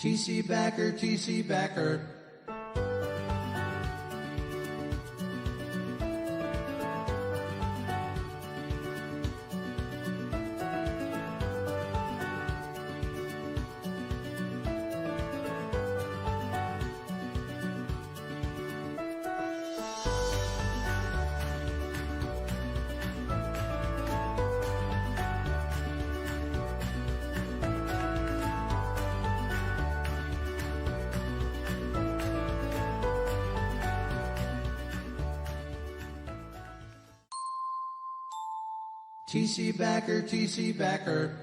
TC Backer, TC Backer. TC Backer, TC Backer.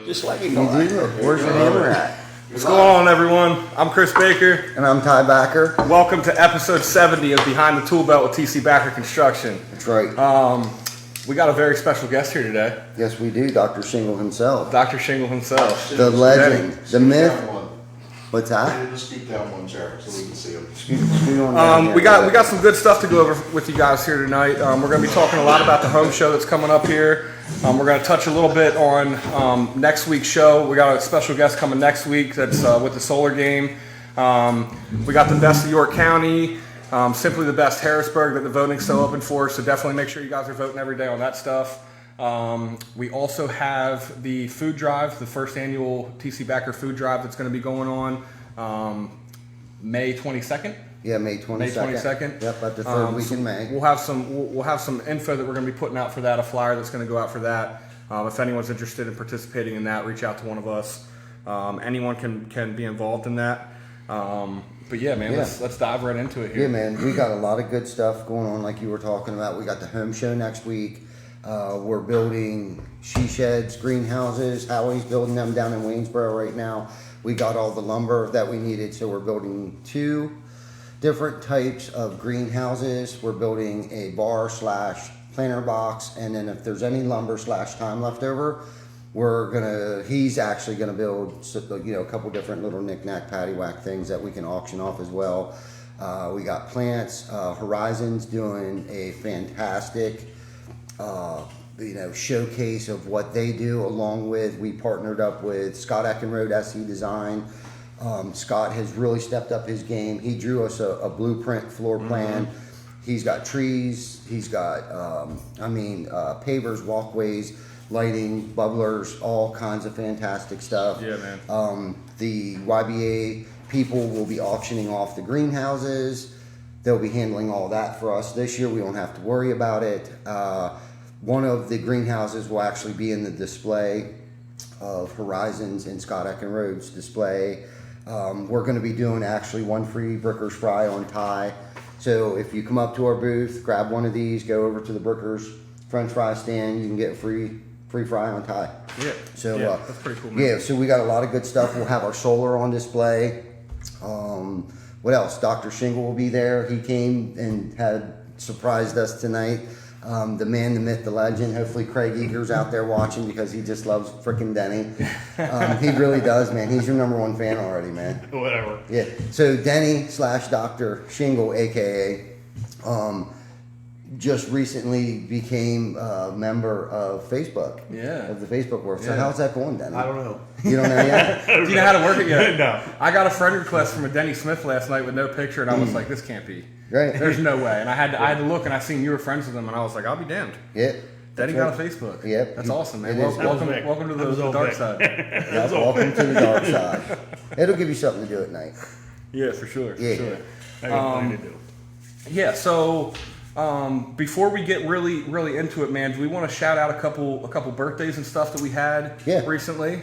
Just let me know. Where's your hammer at? What's going on, everyone? I'm Chris Baker. And I'm Ty Backer. Welcome to episode 70 of Behind the Tool Belt with TC Backer Construction. That's right. We got a very special guest here today. Yes, we do. Dr. Shingle himself. Dr. Shingle himself. The legend. The myth. What's Can that? you just speak down one chair so we can see him? Scoot on down there. We got some good stuff to go over with you guys here tonight. We're going to be talking a lot about the home show that's coming up here. We're going to touch a little bit on next week's show. We got a special guest coming next week that's with the Solar Game. We got the best of York County, simply the best Harrisburg that the voting's so open for. So definitely make sure you guys are voting every day on that stuff. We also have the food drive, the first annual TC Backer food drive that's going to be going on May 22nd. Yeah, May 22nd. May 22nd. Yep, at the third week in May. We'll have some info that we're going to be putting out for that, a flyer that's going to go out for that. If anyone's interested in participating in that, reach out to one of us. Anyone can be involved in that. But yeah, man, let's dive right into it here. Yeah, man, we got a lot of good stuff going on like you were talking about. We got the home show next week. We're building she sheds, greenhouses. Howie's building them down in Waynesboro right now. We got all the lumber that we needed, so we're building 2 different types of greenhouses. We're building a bar / planter box, and then if there's any lumber / time left over, he's actually gonna build a couple different little knick-knack paddywhack things that we can auction off as well. We got plants. Horizon's doing a fantastic showcase of what they do, along with, we partnered up with Scott Eckenrode SE Design. Scott has really stepped up his game. He drew us a blueprint floor plan. He's got trees, he's got pavers, walkways, lighting, bubblers, all kinds of fantastic stuff. Yeah, man. The YBA people will be auctioning off the greenhouses. They'll be handling all that for us this year. We don't have to worry about it. One of the greenhouses will actually be in the display of Horizons and Scott Eckenrode's display. We're going to be doing actually one free Brickers fry on Thai. So if you come up to our booth, grab one of these, go over to the Brickers French fry stand, you can get free fry on Thai. Yeah. So Yeah, that's pretty cool, man. Yeah, so we got a lot of good stuff. We'll have our solar on display. What else? Dr. Shingle will be there. He came and had surprised us tonight. The man, the myth, the legend. Hopefully Craig Eager's out there watching because he just loves frickin' Denny. He really does, man. He's your number one fan already, man. Whatever. Yeah. So Denny / Dr. Shingle, aka, just recently became a member of Facebook. Yeah. Of the Facebook world. So Yeah. how's that going, Denny? I don't know. You don't know yet? Do you know how to work it yet? No. I got a friend request from a Denny Smith last night with no picture, and I was like, "This can't be. Right. There's no way." And I had to look, and I seen you were friends with him, and I was like, "I'll be damned." Yeah. Denny got a Facebook. Yep. That's awesome, man. It is. Welcome That was welcome to That was the all dark Vic. side. Yeah, welcome to the dark side. It'll give you something to do at night. Yeah, for sure. Yeah. For sure. I got plenty to do. Yeah, so before we get really into it, man, do we want to shout out a couple birthdays and stuff that we had Yeah. recently?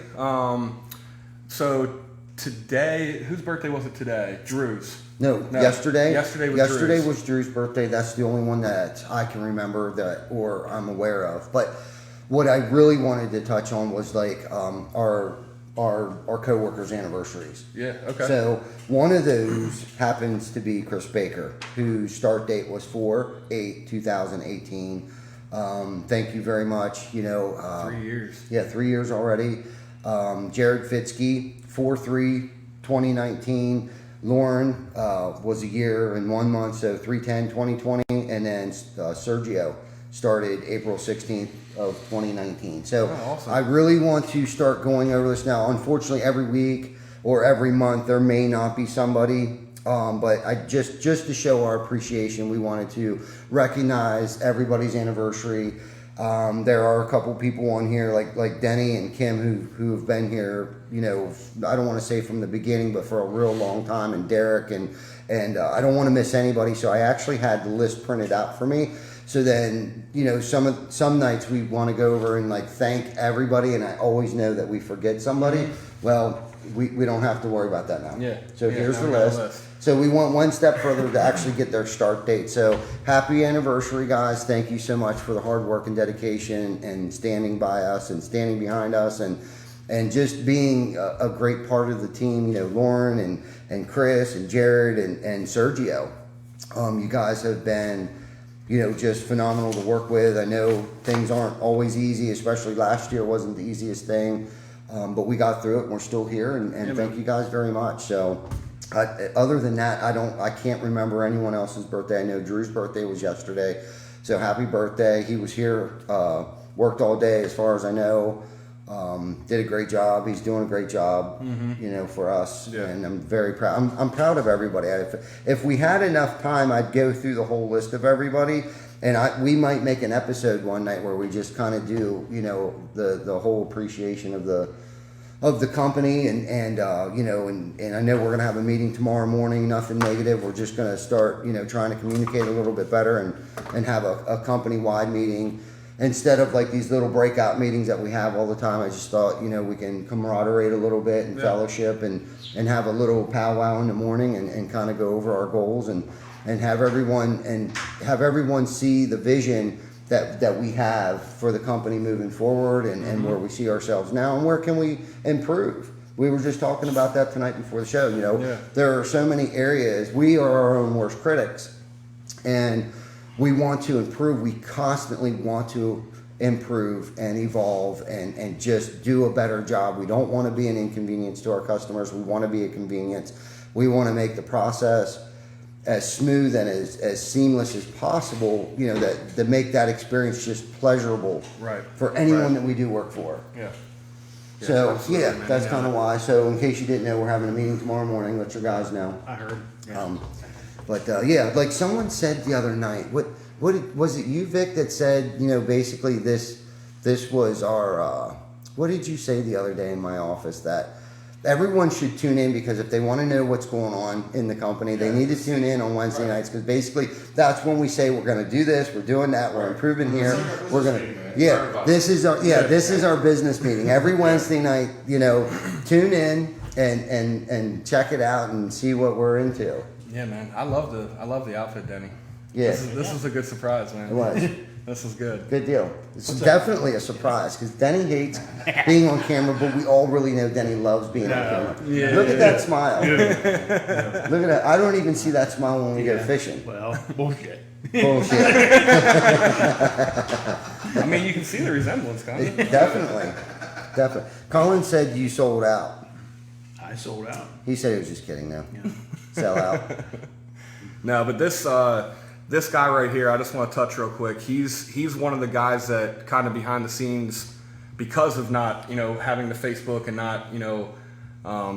So today, whose birthday was it today? Drew's. No, No, yesterday. yesterday was yesterday Drew's. was Drew's birthday. That's the only one that I can remember that, or I'm aware of. But what I really wanted to touch on was like our coworkers' anniversaries. Yeah, okay. So one of those happens to be Chris Baker, whose start date was 4/8/2018. Thank you very much. 3 years. Yeah, 3 years already. Jared Fitzke, 4/3/2019. Lauren was a year and 1 month, so 3/10/2020. And then Sergio started April 16th of 2019. So Oh, awesome. I really want to start going over this now. Unfortunately, every week or every month there may not be somebody. But I just to show our appreciation, we wanted to recognize everybody's anniversary. There are a couple people on here like Denny and Kim who have been here, I don't want to say from the beginning, but for a real long time, and Derek and I don't want to miss anybody. So I actually had the list printed out for me. So then, some nights we want to go over and like thank everybody, and I always know that we forget somebody. Well, we don't have to worry about that now. Yeah. So Yeah, here's now the we got a list. list. So we went one step further to actually get their start date. So happy anniversary, guys. Thank you so much for the hard work and dedication and standing by us and standing behind us and just being a great part of the team. Lauren and Chris and Jared and Sergio. You guys have been, just phenomenal to work with. I know things aren't always easy, especially last year wasn't the easiest thing. But we got through it and we're still here and thank you guys very much. So other than that, I can't remember anyone else's birthday. I know Drew's birthday was yesterday. So happy birthday. He was here, worked all day as far as I know. Did a great job. He's doing a great job, for us. Yeah. And I'm very proud. I'm proud of everybody. If we had enough time, I'd go through the whole list of everybody. And we might make an episode one night where we just kind of do, the whole appreciation of the company and I know we're gonna have a meeting tomorrow morning. Nothing negative. We're just gonna start, trying to communicate a little bit better and have a company wide meeting instead of like these little breakout meetings that we have all the time. I just thought, we can camaraderie a little bit and fellowship and have a little powwow in the morning and kind of go over our goals and have everyone see the vision that we have for the company moving forward and where we see ourselves now and where can we improve. We were just talking about that tonight before the show. There are so many areas. We are our own worst critics and we want to improve. We constantly want to improve and evolve and just do a better job. We don't want to be an inconvenience to our customers. We want to be a convenience. We want to make the process as smooth and as seamless as possible, that make that experience just pleasurable Right. for anyone Right. that we do work for. Yeah. So absolutely, man. that's kind of why. So in case you didn't know, we're having a meeting tomorrow morning. Let your guys know. I heard. But like someone said the other night, what was it you, Vic, that said, basically this was our, what did you say the other day in my office that everyone should tune in because if they want to know what's going on in the company, they need to tune in on Wednesday nights because basically that's when we say we're going to do this, we're doing that, we're improving here, we're going to, this is our business meeting every Wednesday night. Tune in and check it out and see what we're into. Yeah, man. I love the outfit, Denny. Yeah. This is a good surprise, man. It was. This is good. Good deal. It's definitely a surprise because Denny hates being on camera, but we all really know Denny loves being on camera. Yeah, Look at yeah, that smile. Look at that. I don't even see that smile when we go fishing. Well, bullshit. Bullshit. I mean, you can see the resemblance, can't you? Definitely. Definitely. Colin said you sold out. I sold out. He said he was just kidding though. Sell out. No, but this guy right here, I just want to touch real quick. He's one of the guys that kind of behind the scenes, because of not having the Facebook and not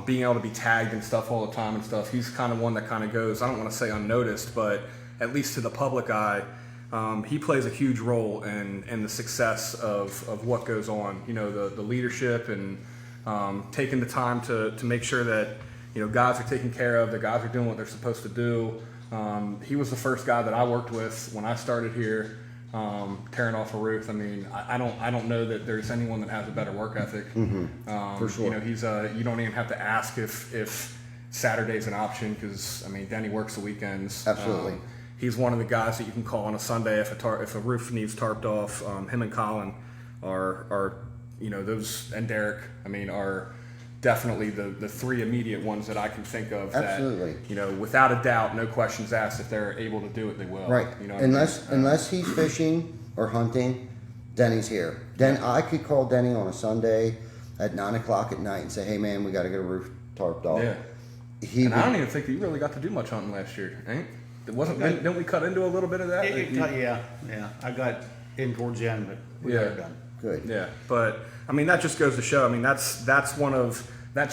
being able to be tagged and stuff all the time and stuff. He's kind of one that kind of goes, I don't want to say unnoticed, but at least to the public eye, he plays a huge role in the success of what goes on. The leadership and taking the time to make sure that guys are taken care of, the guys are doing what they're supposed to do. He was the first guy that I worked with when I started here, tearing off a roof. I mean, I don't know that there's anyone that has a better work ethic. For sure. He's you don't even have to ask if Saturday's an option because I mean, Denny works the weekends. Absolutely. He's one of the guys that you can call on a Sunday if a roof needs tarped off. Him and Colin are those, and Derek. I mean, are definitely the three immediate ones that I can think of. Absolutely. That, without a doubt, no questions asked. If they're able to do it, they will. Right. You know what I mean? Unless he's fishing or hunting, Denny's here. I could call Denny on a Sunday at 9 o'clock at night and say, "Hey man, we got to get a roof tarped off." Yeah. I don't even think that you really got to do much hunting last year, ain't? It wasn't. Didn't we cut into a little bit of that? Yeah. I got in towards the end, but we got it done. Good. Yeah, but I mean that just goes to show. I mean that's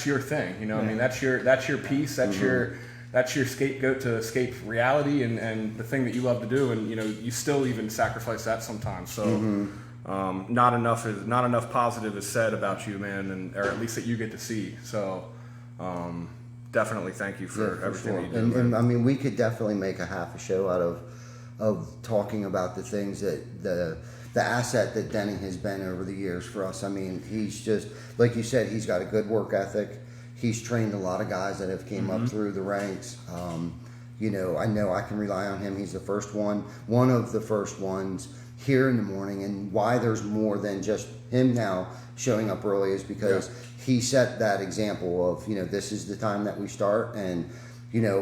your thing. I mean that's your piece. That's your scapegoat to escape reality and the thing that you love to do. And you still even sacrifice that sometimes. So not enough positive is said about you, man, or at least that you get to see. So definitely thank you for everything that you do. And I mean, we could definitely make a half a show out of talking about the things that the asset that Denny has been over the years for us. I mean, he's just, like you said, he's got a good work ethic. He's trained a lot of guys that have came up through the ranks. I know I can rely on him. He's the first one of the first ones here in the morning. And why there's more than just him now showing up early is because he set that example of, this is the time that we start. And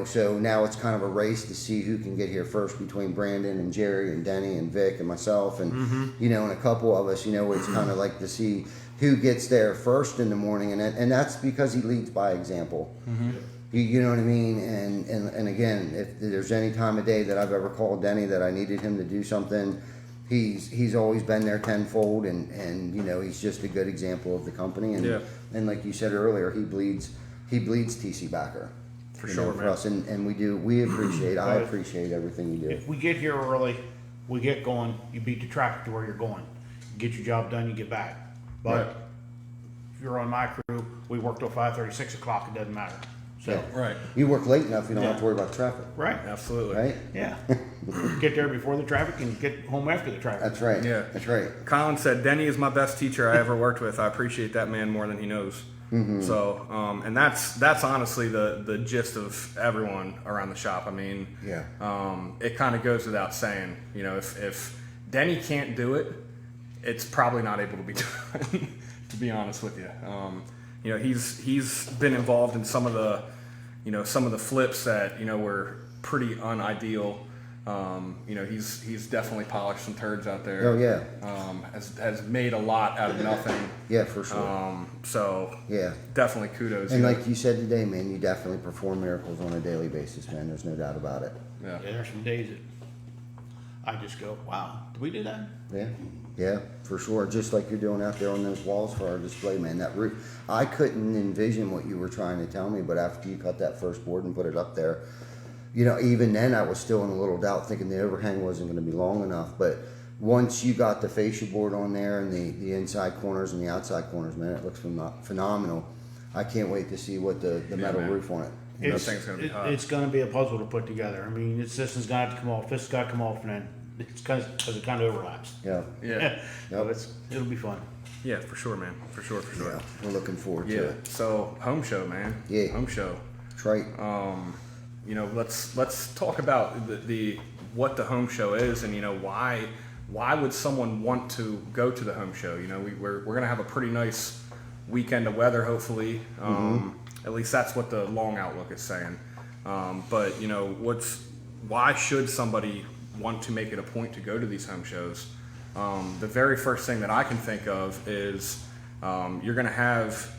so now it's kind of a race to see who can get here first between Brandon and Jerry and Denny and Vic and myself and and a couple of us. It's kind of like to see who gets there first in the morning, and that's because he leads by example. You know what I mean? And again, if there's any time of day that I've ever called Denny that I needed him to do something, he's always been there tenfold, and he's just a good example of the company. And like you said earlier, he bleeds TC Backer. For sure, for man. us, and we appreciate. I appreciate everything you do. If we get here early, we get going. You beat the traffic to where you're going. You get your job done, you get back. But if you're on my crew, we work till 5:30, 6 o'clock. It doesn't matter. So Yeah. Right. You work late enough, you don't have to worry about traffic, right, Absolutely. right? yeah. Get there before the traffic and get home after the traffic. That's right. Yeah. That's right. Colin said, Denny is my best teacher I ever worked with. I appreciate that man more than he knows. So, and that's honestly the gist of everyone around the shop. I mean, it kind of goes without saying, if Denny can't do it, it's probably not able to be done, to be honest with you. He's been involved in some of the flips that, were pretty unideal. He's definitely polished some turds out there. Oh yeah. Has made a lot out of nothing. Yeah, for sure. So Yeah. definitely kudos. And like you said today, man, you definitely perform miracles on a daily basis, man. There's no doubt about it. Yeah. Yeah, there's some days that I just go, wow, did we do that? Yeah. Yeah, for sure. Just like you're doing out there on those walls for our display, man. That roof, I couldn't envision what you were trying to tell me, but after you cut that first board and put it up there, even then I was still in a little doubt, thinking the overhang wasn't going to be long enough. But once you got the fascia board on there and the inside corners and the outside corners, man, it looks phenomenal. I can't wait to see what the metal man. roof on it. That thing's gonna be hot. It's going to be a puzzle to put together. I mean, this has got to come off, this has got to come off, and then it's because it kind of overlaps. Yeah. Yeah. So it'll be fun. Yeah, for sure, man. For sure. Yeah, we're looking forward to Yeah. it. So home show, man. Yeah. Home show. That's right. You know, let's talk about the what the home show is, and you know why would someone want to go to the home show? You know, we're gonna have a pretty nice weekend of weather, hopefully. At least that's what the long outlook is saying. But you know, why should somebody want to make it a point to go to these home shows? The very first thing that I can think of is you're going to have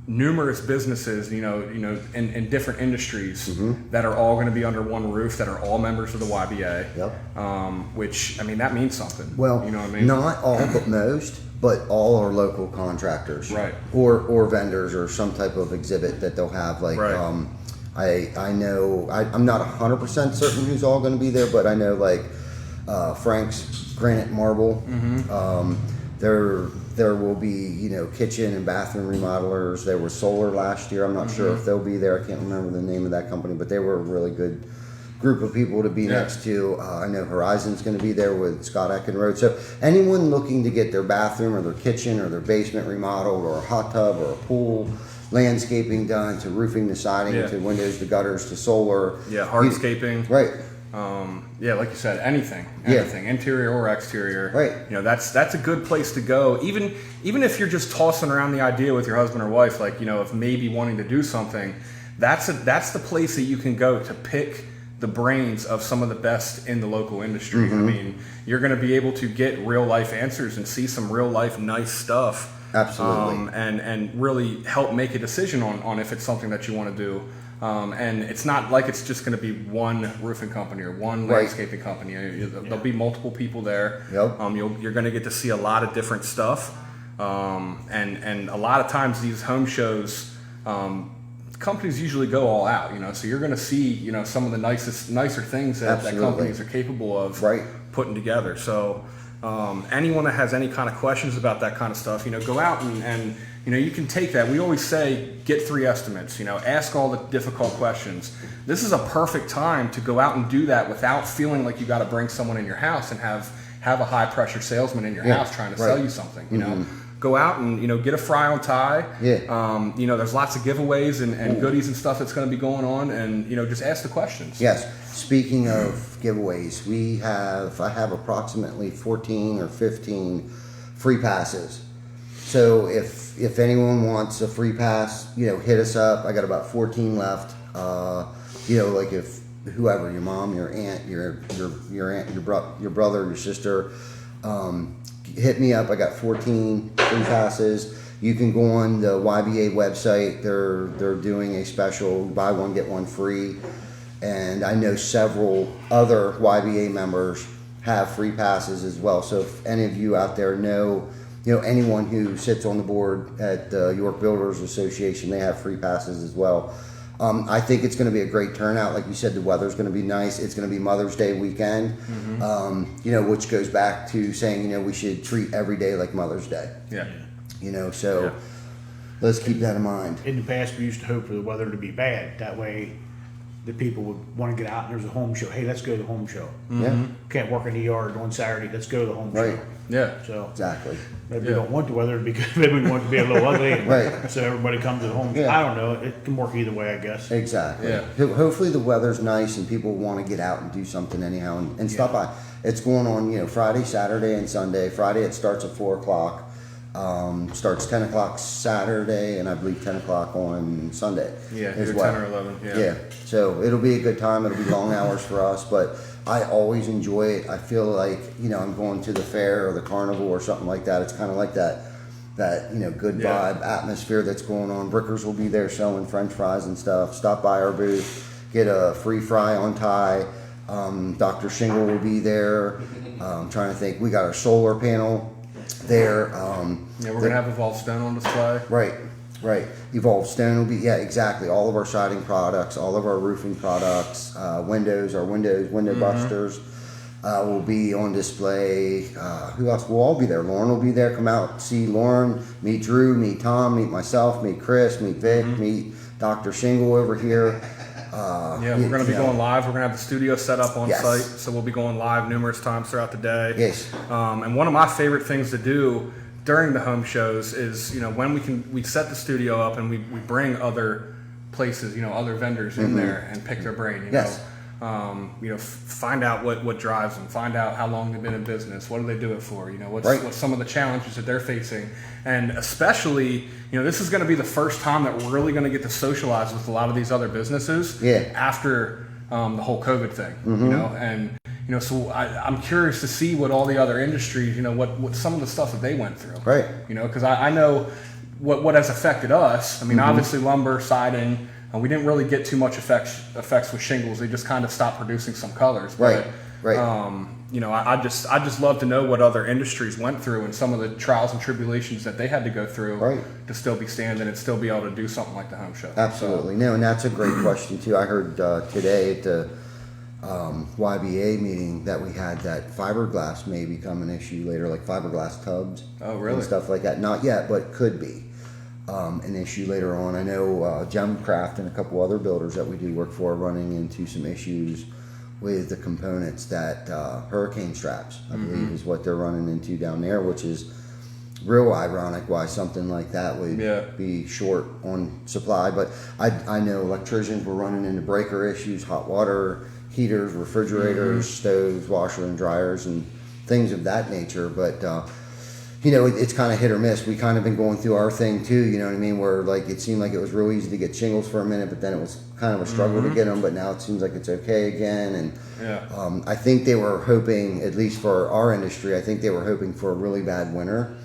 numerous businesses, you know, in different industries that are all going to be under one roof, that are all members of the YBA. Yep. Which, I mean, that means something. Well, you know what I mean? not all, but most, but all are local contractors, Right. Or vendors, or some type of exhibit that they'll have. Like, Right. I know I'm not 100% certain who's all going to be there, but I know like Frank's Granite Marble. There will be, you know, kitchen and bathroom remodelers. There was Solar last year. I'm not sure if they'll be there. I can't remember the name of that company, but they were a really good group of people to be next to. I know Horizon's going to be there with Scott Eckenrode. So anyone looking to get their bathroom or their kitchen or their basement remodeled, or a hot tub or a pool, landscaping done, to roofing to siding, Yeah. to windows to gutters to solar. Yeah, hardscaping. Right. Yeah, like you said, anything, interior or exterior. Right. You know, that's a good place to go. Even if you're just tossing around the idea with your husband or wife, like, you know, of maybe wanting to do something, that's the place that you can go to pick the brains of some of the best in the local industry. I mean, you're going to be able to get real life answers and see some real life nice stuff. Absolutely. And really help make a decision on if it's something that you want to do. And it's not like it's just going to be one roofing company or one Right. landscaping company. There'll be multiple people there. Yep. You're going to get to see a lot of different stuff. And a lot of times these home shows, companies usually go all out, you know, so you're going to see, you know, some of the nicer things that Absolutely. companies are capable of Right. putting together. So anyone that has any kind of questions about that kind of stuff, you know, go out and you know, you can take that. We always say get 3 estimates, you know, ask all the difficult questions. This is a perfect time to go out and do that without feeling like you got to bring someone in your house and have a high pressure salesman in your Yeah, house trying to right. sell you something, you know. Go out and, you know, get a fry on tie. Yeah. You know, there's lots of giveaways and goodies and stuff that's going to be going on, and, you know, just ask the questions. Yes. Speaking of giveaways, I have approximately 14 or 15 free passes. So if anyone wants a free pass, you know, hit us up. I got about 14 left. You know, like if whoever, your mom, your aunt, your aunt, your brother, your sister, hit me up. I got 14 free passes. You can go on the YBA website. They're doing a special, buy one get one free. And I know several other YBA members have free passes as well. So if any of you out there know, you know, anyone who sits on the board at the York Builders Association, they have free passes as well. I think it's going to be a great turnout. Like you said, the weather's going to be nice. It's going to be Mother's Day weekend, you know, which goes back to saying, you know, we should treat every day like Mother's Day. Yeah. You know, so Yeah. let's keep that in mind. In the past, we used to hope for the weather to be bad. That way, the people would want to get out and there's a home show. Hey, let's go to the home show. Yeah, Can't work in the yard on Saturday. Let's go to the home right. show. Yeah. So Exactly. maybe Yeah. we don't want the weather because maybe we want it to be a little ugly. and Right. So everybody comes to the home. Yeah. I don't know. It can work either way, I guess. Exactly. Yeah. Hopefully the weather's nice and people want to get out and do something anyhow and stop by. It's going on, you know, Friday, Saturday, and Sunday. Friday it starts at 4 o'clock. Starts 10 o'clock Saturday, and I believe 10 o'clock on Sunday. Yeah, as either well. 10 or 11. Yeah. Yeah. So it'll be a good time. It'll be long hours for us, but I always enjoy it. I feel like, you know, I'm going to the fair or the carnival or something like that. It's kind of like that, you know, good Yeah. vibe atmosphere that's going on. Brickers will be there selling French fries and stuff. Stop by our booth, get a free fry on tie. Dr. Shingle will be there. I'm trying to think. We got our solar panel there. Yeah, we're going to have Evolved Stone on display. Right. Evolved Stone will be, yeah, exactly. All of our siding products, all of our roofing products, windows, window busters will be on display. Who else? We'll all be there. Lauren will be there. Come out, see Lauren, meet Drew, meet Tom, meet myself, meet Chris, meet Vic, meet Dr. Shingle over here. Yeah, we're going to be going live. We're going to have the studio set up on Yes. site, so we'll be going live numerous times throughout the day. Yes. And one of my favorite things to do during the home shows is, you know, when we set the studio up and we bring other places, you know, other vendors in there and pick their brain, you Yes. know. You know, find out what drives them, find out how long they've been in business, what do they do it for, you know, what's some of the challenges that they're facing, and especially, you know, this is going to be the first time that we're really going to get to socialize with a lot of these other businesses after the whole COVID thing, you know, and you know, so I'm curious to see what all the other industries, you know, what some of the stuff that they went through, Right. You know, because I know what has affected us. I mean, obviously lumber, siding. We didn't really get too much effects with shingles. They just kind of stopped producing some colors. But, you know, I just love to know what other industries went through and some of the trials and tribulations that they had to go through to still be standing and still be able to do something like the home show. Absolutely. No, and that's a great question too. I heard today at the YBA meeting that we had that fiberglass may become an issue later, like fiberglass tubs. Oh, really? And stuff like that. Not yet, but could be. An issue later on. I know Gemcraft and a couple other builders that we do work for are running into some issues with the components that hurricane straps, I believe, is what they're running into down there, which is real ironic why something like that would be short on supply. But I know electricians were running into breaker issues, hot water heaters, refrigerators, stoves, washer and dryers, and things of that nature. But you know, it's kind of hit or miss. We kind of been going through our thing too, you know what I mean? Where like it seemed like it was real easy to get shingles for a minute, but then it was kind of a struggle to get them. But now it seems like it's okay again. And I think they were hoping, at least for our industry, I think they were hoping for a really bad winter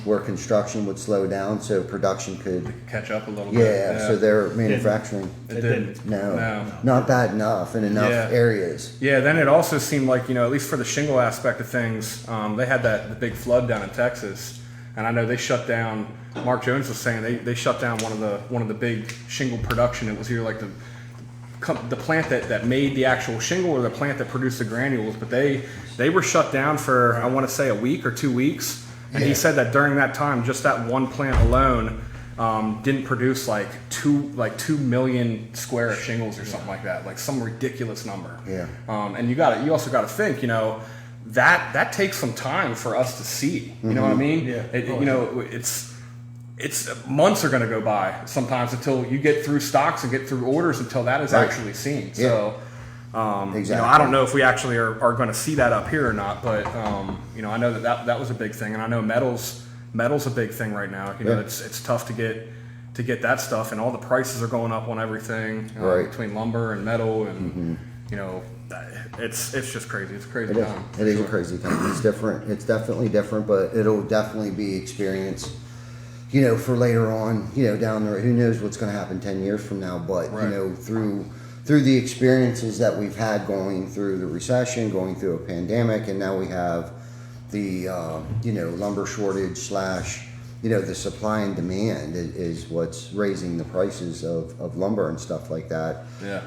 where construction would slow down so production could catch up a little bit. Yeah, so they're manufacturing. It didn't. No, not bad enough in enough areas. Yeah, then it also seemed like, you know, at least for the shingle aspect of things, they had the big flood down in Texas, and I know they shut down. Mark Jones was saying they shut down one of the big shingle production. It was either like the plant that made the actual shingle or the plant that produced the granules, but they were shut down for I want to say a week or 2 weeks. And he said that during that time, just that one plant alone didn't produce like 2 million square of shingles or something like that, like some ridiculous number. Yeah. And you also got to think, you know, that takes some time for us to see. You know what I mean? Yeah. You know, it's months are going to go by sometimes until you get through stocks and get through orders until that is actually seen. So. Exactly. You know, I don't know if we actually are going to see that up here or not, but you know, I know that was a big thing, and I know metal's a big thing right now. You know, it's tough to get that stuff, and all the prices are going up on everything between lumber and metal, and you know, it's just crazy. It's a crazy time. It is a crazy time. It's different. It's definitely different, but it'll definitely be experience. You know, for later on, you know, down the road, who knows what's going to happen 10 years from now? But you know, through the experiences that we've had going through the recession, going through a pandemic, and now we have the you know, lumber shortage / you know, the supply and demand is what's raising the prices of lumber and stuff like that. Yeah.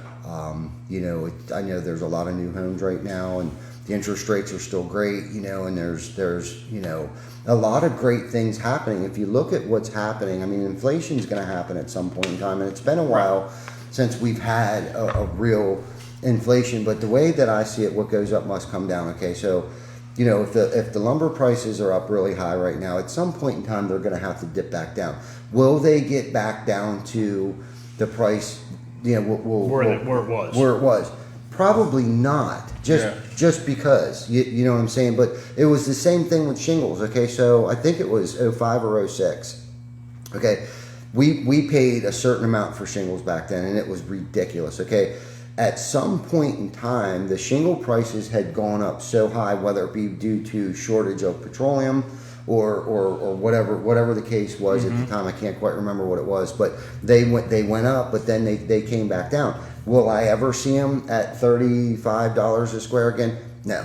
You know, I know there's a lot of new homes right now, and the interest rates are still great, you know, and there's you know, a lot of great things happening. If you look at what's happening, I mean, inflation's going to happen at some point in time, and it's been a while since we've had a real inflation. But the way that I see it, what goes up must come down. Okay, so you know, if the lumber prices are up really high right now, at some point in time they're going to have to dip back down. Will they get back down to the price? You know, where it was. Where it was. Probably not. Just because you know what I'm saying. But it was the same thing with shingles. Okay, so I think it was 05 or 06. Okay. We paid a certain amount for shingles back then, and it was ridiculous. Okay, at some point in time, the shingle prices had gone up so high, whether it be due to shortage of petroleum or whatever the case was at the time. I can't quite remember what it was, but they went up, but then they came back down. Will I ever see them at $35 a square again? No,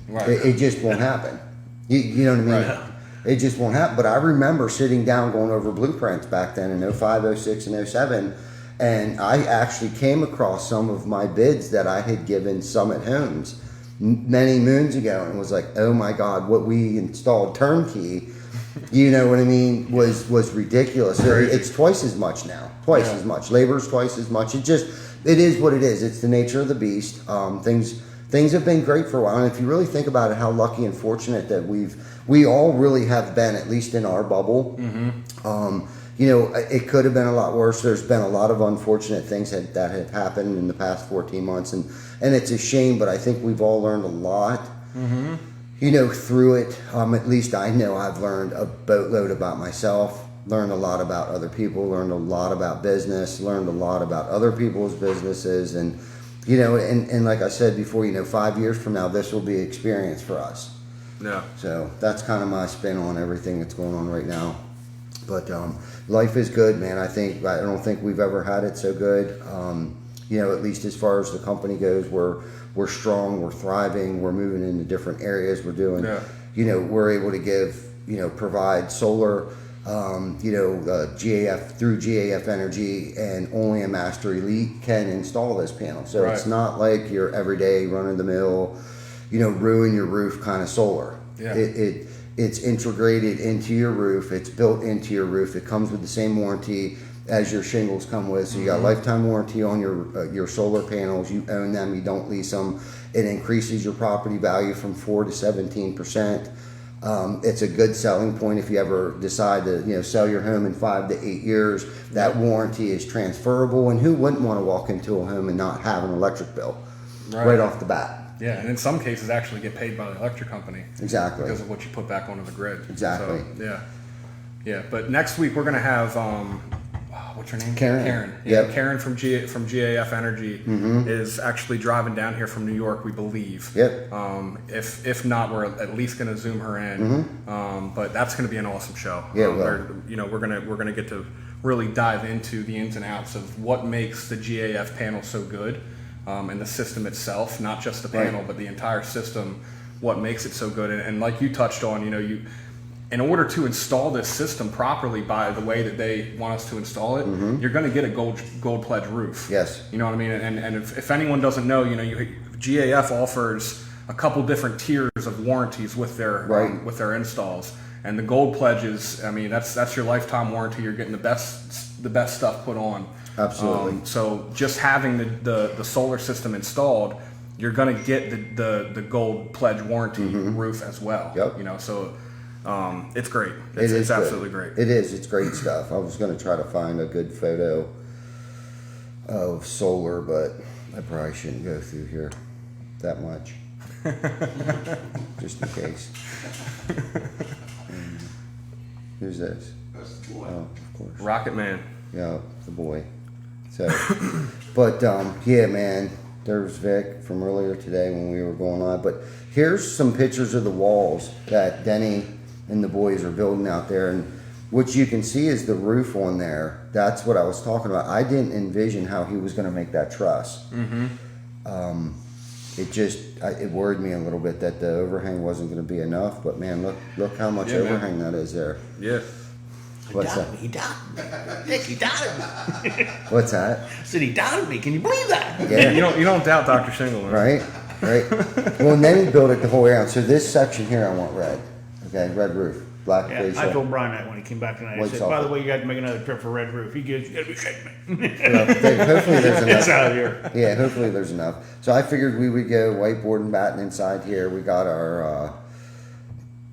it just won't happen. You know what I mean? Right. It just won't happen. But I remember sitting down going over blueprints back then in 05, 06, and 07, and I actually came across some of my bids that I had given Summit Homes many moons ago, and was like, oh my God, what we installed turnkey, you know what I mean, was ridiculous. It's twice as much now, as much. Labor's twice as much. It is what it is. It's the nature of the beast. Things have been great for a while, and if you really think about it, how lucky and fortunate that we've we all really have been, at least in our bubble. You know, it could have been a lot worse. There's been a lot of unfortunate things that have happened in the past 14 months, and it's a shame. But I think we've all learned a lot. You know, through it. At least I know I've learned a boatload about myself. Learned a lot about other people. Learned a lot about business. Learned a lot about other people's businesses, and you know, and like I said before, you know, 5 years from now, this will be experience for us. Yeah. So that's kind of my spin on everything that's going on right now. But life is good, man. I don't think we've ever had it so good. You know, at least as far as the company goes, we're strong, we're thriving, we're moving into different areas. We're doing, you know, we're able to provide solar, GAF through GAF Energy, and only a Master Elite can install this panel. So it's not like your everyday run of the mill, you know, ruin your roof kind of solar. Yeah. It's integrated into your roof. It's built into your roof. It comes with the same warranty as your shingles come with. So you got lifetime warranty on your solar panels. You own them. You don't lease them. It increases your property value from 4 to 17%. It's a good selling point if you ever decide to, you know, sell your home in 5 to 8 years. That warranty is transferable, and who wouldn't want to walk into a home and not have an electric bill right off the bat? Yeah, and in some cases actually get paid by the electric company. Exactly. Because of what you put back onto the grid. Exactly. So, yeah. But next week we're gonna have what's her name? Karen. Yeah, Yep. Karen from GAF Energy is actually driving down here from New York, we believe. Yep. If not, we're at least gonna zoom her in. But that's gonna be an awesome show. Yeah, it will. We're gonna get to really dive into the ins and outs of what makes the GAF panel so good. And the system itself, not just the panel, but the entire system, what makes it so good. And like you touched on, you know, in order to install this system properly by the way that they want us to install it, you're going to get a gold pledge roof. Yes. You know what I mean? And if anyone doesn't know, you know, GAF offers a couple different tiers of warranties with their installs. And the gold pledge is, I mean, that's your lifetime warranty. You're getting the best stuff put on. Absolutely. So just having the solar system installed, you're going to get the gold pledge warranty roof as well. Yep. You know, so it's great. It's It's good. absolutely great. It is. It's great stuff. I was going to try to find a good photo of solar, but I probably shouldn't go through here that much. Just in case. Who's this? That's the boy. Oh, of course. Rocket Man. Yeah, the boy. So, but yeah, man, there's Vic from earlier today when we were going on. But here's some pictures of the walls that Denny and the boys are building out there, and what you can see is the roof on there. That's what I was talking about. I didn't envision how he was going to make that truss. It worried me a little bit that the overhang wasn't going to be enough. But man, look how much overhang that is there. Yeah. What's that? He doubted me. Nick, he doubted me. What's that? I said he doubted me. Can you believe that? Yeah. You don't doubt Dr. Shingle, man. Right. Well, and then he built it the whole way around. So this section here, I want red. Okay, red roof, black Yeah, fascia. I told Brian that when he came back tonight. I White said, by the sulfur. way, you got to make another trip for red roof. He goes, you got to be kidding me. Hopefully there's It's enough. out of here. Yeah, hopefully there's enough. So I figured we would go whiteboard and batten inside here. We got our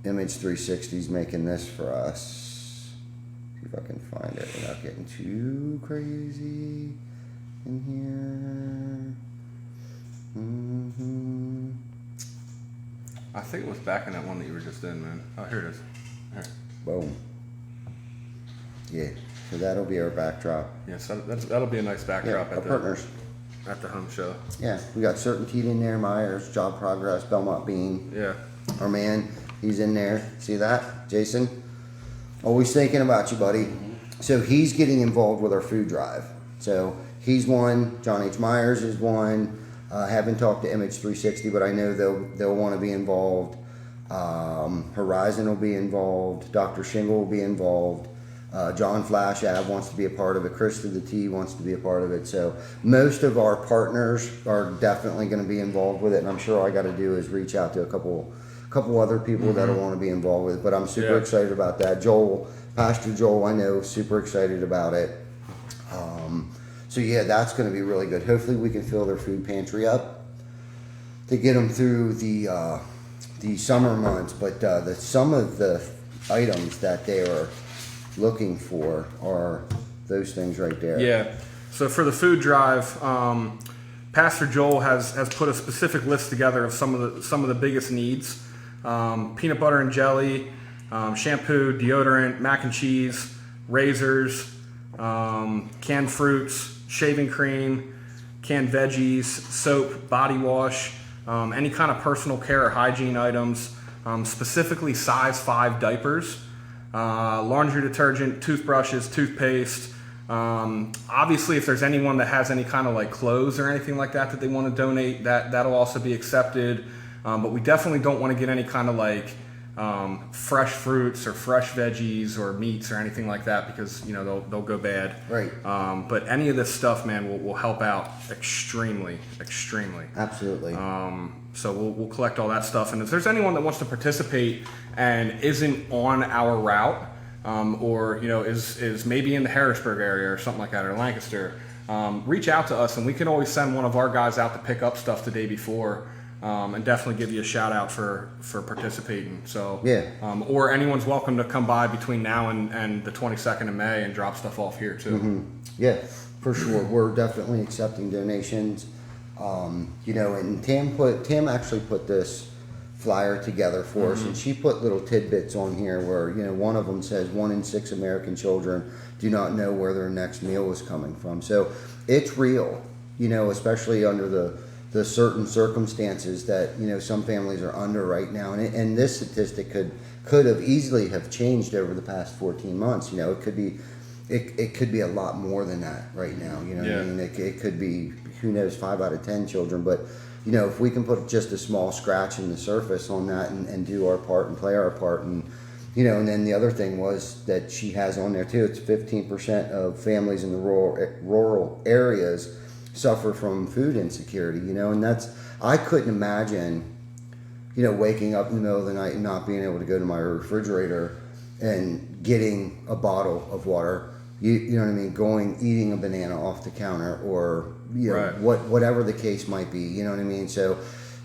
Image 360s making this for us. See if I can find it without getting too crazy in here. I think it was back in that one that you were just in, man. Oh, here it is. Here. Boom. Yeah, so that'll be our backdrop. Yes, that'll be a nice Yeah, backdrop our partners. at the home show. Yeah, we got Certainty in there, Myers, Job Progress, Belmont Bean. Yeah. Our man, he's in there. See that, Jason? Always thinking about you, buddy. So he's getting involved with our food drive. So he's one. John H. Myers is one. Haven't talked to Image 360, but I know they'll want to be involved. Horizon will be involved. Dr. Shingle will be involved. John Flash Ave wants to be a part of it. Chris to the T wants to be a part of it. So most of our partners are definitely going to be involved with it. And I'm sure all I got to do is reach out to a couple other people that'll want to be involved with it. But I'm super excited about that. Pastor Joel, I know, super excited about it. So yeah, that's going to be really good. Hopefully we can fill their food pantry up to get them through the the summer months, but some of the items that they are looking for are those things right there. Yeah. So for the food drive, Pastor Joel has put a specific list together of some of the biggest needs: peanut butter and jelly, shampoo, deodorant, mac and cheese, razors, canned fruits, shaving cream, canned veggies, soap, body wash, any kind of personal care or hygiene items, specifically size 5 diapers, laundry detergent, toothbrushes, toothpaste. Obviously, if there's anyone that has any kind of like clothes or anything like that they want to donate, that'll also be accepted. But we definitely don't want to get any kind of like fresh fruits or fresh veggies or meats or anything like that, because they'll go bad. Right. But any of this stuff, man, will help out extremely. Absolutely. So we'll collect all that stuff, and if there's anyone that wants to participate and isn't on our route, or is maybe in the Harrisburg area or something like that, or Lancaster, reach out to us, and we can always send one of our guys out to pick up stuff the day before. And definitely give you a shout out for participating. So Yeah. Or anyone's welcome to come by between now and the 22nd of May and drop stuff off here too. Yeah, for sure. We're definitely accepting donations. And Tam actually put this flyer together for us, and she put little tidbits on here where, one of them says 1 in 6 American children do not know where their next meal is coming from. So it's real, especially under the certain circumstances that some families are under right now, and this statistic could have easily have changed over the past 14 months. It could be a lot more than that right now. What I mean? It could be, who knows, 5 out of 10 children. But if we can put just a small scratch in the surface on that and do our part and play our part, and and then the other thing was that she has on there too. It's 15% of families in the rural areas suffer from food insecurity, and I couldn't imagine, waking up in the middle of the night and not being able to go to my refrigerator and getting a bottle of water, you know what I mean, eating a banana off the counter, or, Right. whatever the case might be, you know what I mean? So,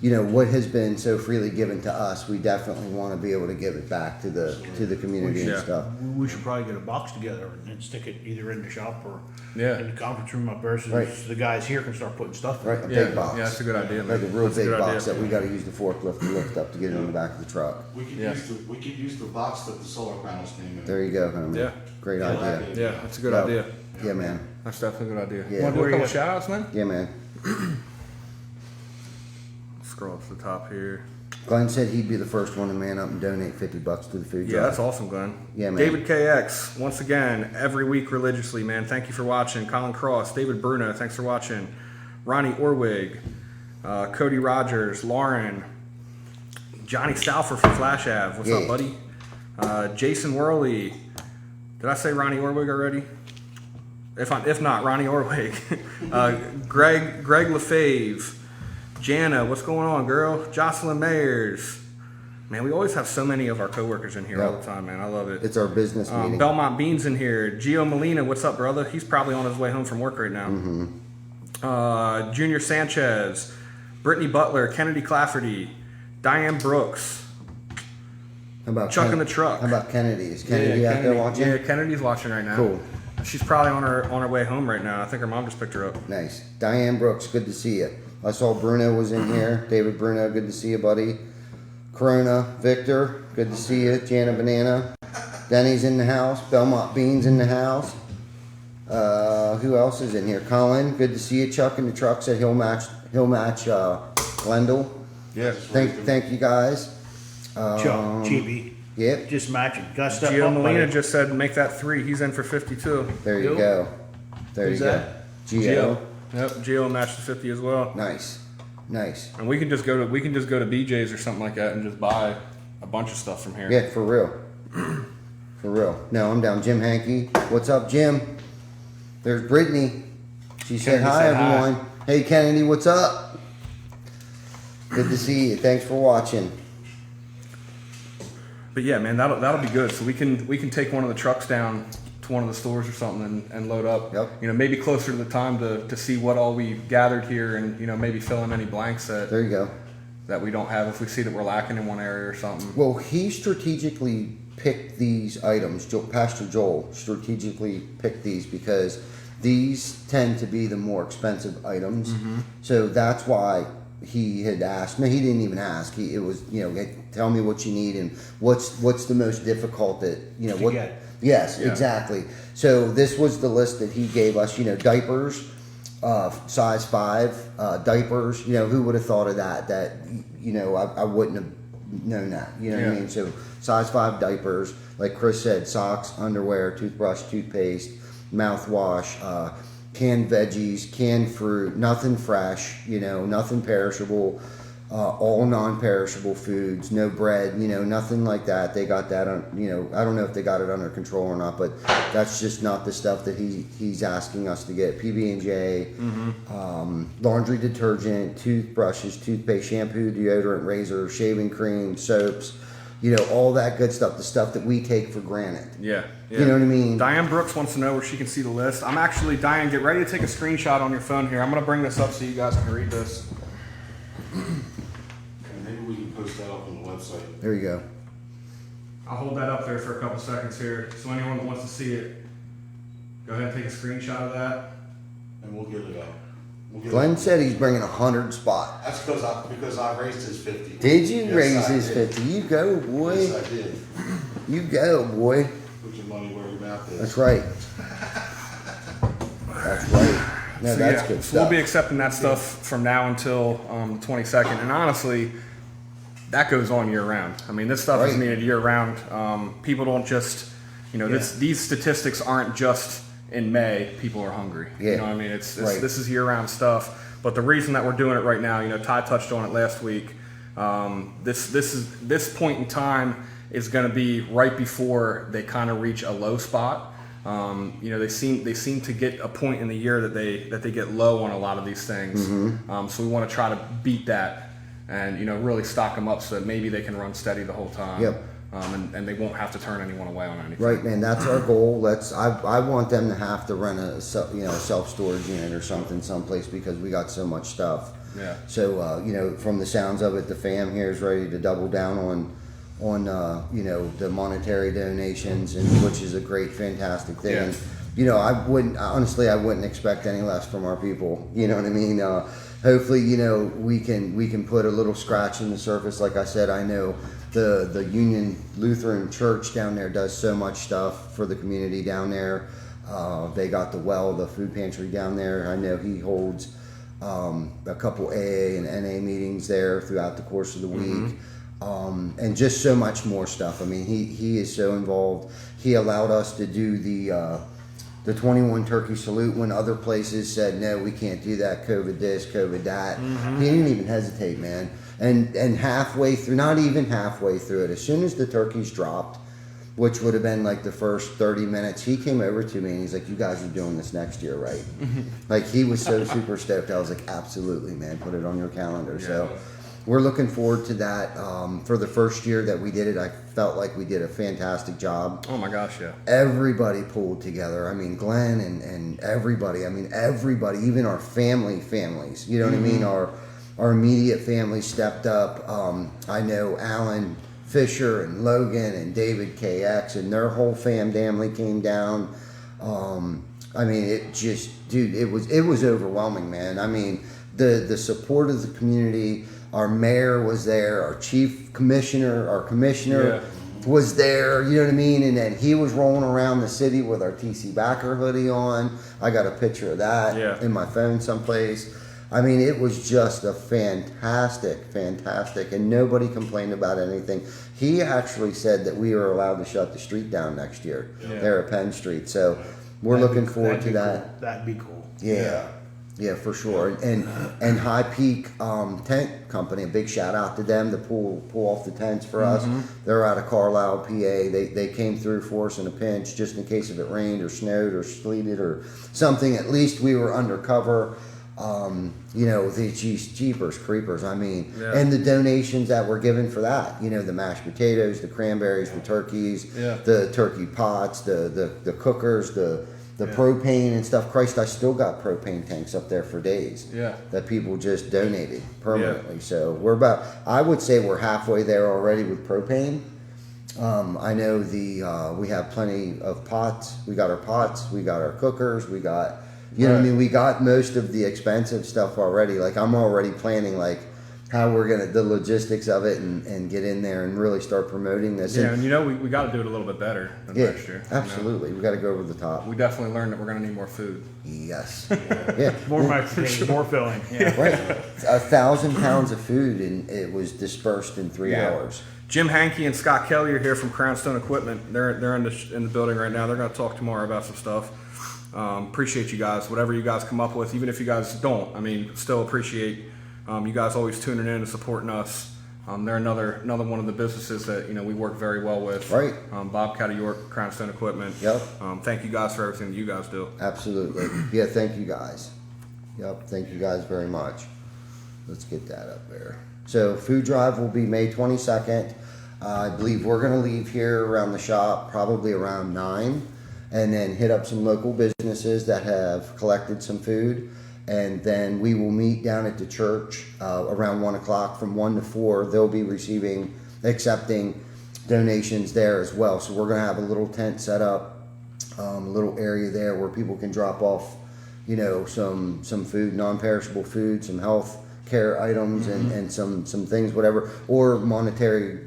what has been so freely given to us, we definitely want to be able to give it back to the community and Yeah. stuff. We should probably get a box together and stick it either in the shop or Yeah. in the conference room up there, so Right. the guys here can start putting stuff in. Right, a Yeah, big box. yeah, that's a good idea, man. Like a real That's a big good box idea. that we got to use the forklift to lift up to get it on the back of the truck. We could Yeah. use the box that the solar panels came in. There you go, homie. Yeah. Great Yeah, idea. like Yeah, that's a good Yeah. idea. Yeah, man. That's definitely a good idea. Yeah. You want to do Where a you couple at? shout outs, man? Yeah, man. Scroll up to the top here. Glenn said he'd be the first one to man up and donate $50 to the food Yeah, drive. that's awesome, Glenn. Yeah, man. David KX, once again, every week religiously, man. Thank you for watching. Colin Cross, David Bruno, thanks for watching. Ronnie Orwig, Cody Rogers, Lauren, Johnny Stauffer from Flash Ave. What's Yeah. up, buddy? Jason Worley. Did I say Ronnie Orwig already? If not, Ronnie Orwig. Greg Lefave. Jana, what's going on, girl? Jocelyn Mayers. Man, we always have so many of our coworkers in here all the time, man. I love it. It's our business meeting. Belmont Beans in here. Gio Molina, what's up, brother? He's probably on his way home from work right now. Junior Sanchez, Brittany Butler, Kennedy Clafferty, Diane Brooks. How about Chuck in the truck. How about Kennedy? Is Kennedy out there watching? Yeah, Kennedy's watching right now. Cool. She's probably on her way home right now. I think her mom just picked her up. Nice. Diane Brooks, good to see you. I saw Bruno was in here. David Bruno, good to see you, buddy. Corona, Victor, good to see you. Jana Banana. Denny's in the house. Belmont Beans in the house. Who else is in here? Colin, good to see you. Chuck in the truck said he'll match Glendale. Yeah. Thank you guys. Chuck, GB, Yep, just matching. Got to step Gio up. Molina buddy. just said make that 3. He's in for 52. there you Who? go. There Who's you go. that? Gio. Yep, Gio matched the 50 as well. Nice. And we can just go to BJ's or something like that and just buy a bunch of stuff from here. Yeah, for real. For real. No, I'm down. Jim Hankey. What's up, Jim? There's Brittany. She said Kennedy hi, said hi. everyone. Hey, Kennedy, what's up? Good to see you. Thanks for watching. But yeah, man, that'll be good. So we can take one of the trucks down to one of the stores or something and load up. Yep. Maybe closer to the time to see what all we gathered here and maybe fill in any blanks that There you go. that we don't have if we see that we're lacking in one area or something? Well, he strategically picked these items. Pastor Joel strategically picked these because these tend to be the more expensive items. So that's why he had asked. No, he didn't even ask. It was, hey, tell me what you need and what's the most difficult that To get. Yes, Yeah. exactly. So this was the list that he gave us. Diapers, size 5 diapers. Who would have thought of that? That I wouldn't have known that. You know what I Yeah. mean? So size 5 diapers, like Chris said, socks, underwear, toothbrush, toothpaste, mouthwash, canned veggies, canned fruit, nothing fresh. Nothing perishable. All non-perishable foods, no bread, nothing like that. They got that on, I don't know if they got it under control or not, but that's just not the stuff that he's asking us to get. PB&J, laundry detergent, toothbrushes, toothpaste, shampoo, deodorant, razor, shaving cream, soaps, all that good stuff, the stuff that we take for granted. Yeah. You know what I mean? Diane Brooks wants to know where she can see the list. I'm actually, Diane, get ready to take a screenshot on your phone here. I'm going to bring this up so you guys can read this. And maybe we can post that up on the website. There you go. I'll hold that up there for a couple seconds here. So anyone that wants to see it, go ahead and take a screenshot of that. And we'll get it up. Glenn said he's bringing 100 spot. That's because I raised his 50. Did you Yes, raise I his did. 50? You go, boy. Yes, I did. You go, boy. Put your money where your mouth is. That's right. That's right. No, So, that's yeah, good so we'll stuff. be accepting that stuff from now until the 22nd. And honestly, that goes on year round. I mean, this stuff is Right. needed year round. People don't just, these statistics aren't just in May. People are hungry. Yeah. You know what I mean? It's Right. this is year round stuff. But the reason that we're doing it right now, Ty touched on it last week. This point in time is going to be right before they kind of reach a low spot. They seem to get a point in the year that they get low on a lot of these things. So we want to try to beat that and really stock them up so that maybe they can run steady the whole time. Yep. And they won't have to turn anyone away on anything. Right, man. That's our goal. I want them to have to rent a self-storage unit or something someplace because we got so much stuff. Yeah. So from the sounds of it, the fam here is ready to double down on the monetary donations, and which is a great, fantastic thing. Yeah. I wouldn't expect any less from our people. You know what I mean? Hopefully, we can put a little scratch in the surface. Like I said, I know the Union Lutheran Church down there does so much stuff for the community down there. They got the food pantry down there. I know he holds a couple AA and NA meetings there throughout the course of the week. And just so much more stuff. I mean, he is so involved. He allowed us to do the 21 turkey salute when other places said, no, we can't do that, COVID this, COVID that. He didn't even hesitate, man. And halfway through, not even halfway through it, as soon as the turkeys dropped, which would have been like the first 30 minutes, he came over to me and he's like, you guys are doing this next year, right? Like, he was so super stoked. I was like, absolutely, man, put it on your calendar. Yeah. So we're looking forward to that. For the first year that we did it, I felt like we did a fantastic job. Oh my gosh, yeah. Everybody pulled together. I mean, Glenn and everybody. I mean, everybody, even our families. You know what I mean? Our immediate family stepped up. I know Alan Fisher and Logan and David KX and their whole family came down. I mean, it was overwhelming, man. I mean, the support of the community. Our mayor was there. Our commissioner was there. You know what I mean? And then he was rolling around the city with our TC Backer hoodie on. I got a picture of that in my phone someplace. I mean, it was just a fantastic, and nobody complained about anything. He actually said that we were allowed to shut the street down next year there at Penn Street. So we're looking forward to that. Cool. That'd be cool. Yeah, for sure. And High Peak Tent Company, a big shout out to them to pull off the tents for us. They're out of Carlisle, PA. They came through for us in a pinch just in case if it rained or snowed or sleeted or something. At least we were undercover. The jeepers creepers. I mean, and the donations that were given for that. The mashed potatoes, the cranberries, the turkeys, the turkey pots, the cookers, the the Yeah. propane and stuff. Christ, I still got propane tanks up there for days. Yeah. That people just donated permanently. So we're about, I would say we're halfway there already with propane. I know we have plenty of pots. We got our pots, we got our cookers, we got, you know what I Right. mean? We got most of the expensive stuff already. Like I'm already planning like how we're gonna, the logistics of it and get in there and really start promoting this. Yeah, And, and you know we got to do it a little bit better than yeah, next year. you know? absolutely. We got to go over the top. We definitely learned that we're going to need more food. Yes. Yeah. More mashed potatoes, more filling. Yeah. Right. 1,000 pounds of food and it was dispersed in 3 Yeah. hours. Jim Hankey and Scott Kelly are here from Crownstone Equipment. They're in the building right now. They're going to talk tomorrow about some stuff. Appreciate you guys. Whatever you guys come up with, even if you guys don't, I mean, still appreciate you guys always tuning in and supporting us. They're another one of the businesses that we work very well with. Right. Bobcat of York, Crownstone Equipment. Yep. Thank you guys for everything that you guys do. Absolutely. Yeah, thank you guys. Yep, thank you guys very much. Let's get that up there. So food drive will be May 22nd. I believe we're gonna leave here around the shop probably around 9 and then hit up some local businesses that have collected some food. And then we will meet down at the church around 1 o'clock from 1 to 4. They'll be accepting donations there as well. So we're gonna have a little tent set up, a little area there where people can drop off, some food, non-perishable food, some health care items, and some things, whatever, or monetary,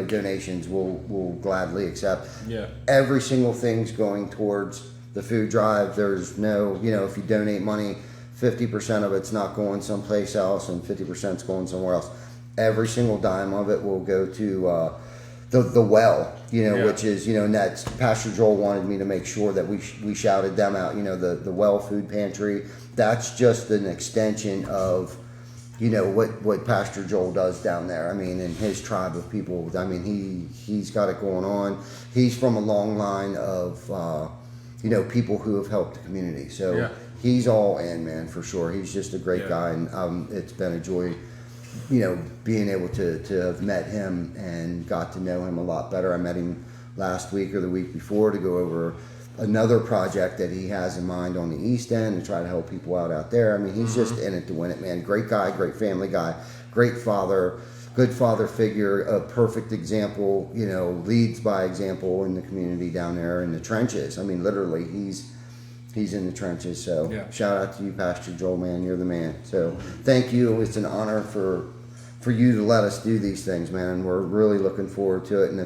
donations. We'll gladly accept. Yeah. Every single thing's going towards the food drive. There's no, if you donate money, 50% of it's not going someplace else, and 50% is going somewhere else. Every single dime of it will go to the well, Yeah. which is, and that's Pastor Joel wanted me to make sure that we shouted them out. The well food pantry. That's just an extension of, what Pastor Joel does down there. I mean, in his tribe of people. I mean, he's got it going on. He's from a long line of, people who have helped the community. So. Yeah. He's all in, man, for sure. He's just a great Yeah. guy, and it's been a joy, being able to have met him and got to know him a lot better. I met him last week or the week before to go over another project that he has in mind on the East End to try to help people out there. I mean, he's just in it to win it, man. Great guy, great family guy, great father, good father figure, a perfect example, leads by example in the community down there in the trenches. I mean, literally, he's in the trenches. So Yeah. shout out to you, Pastor Joel, man. You're the man. So thank you. It's an honor for you to let us do these things, man. And we're really looking forward to it. And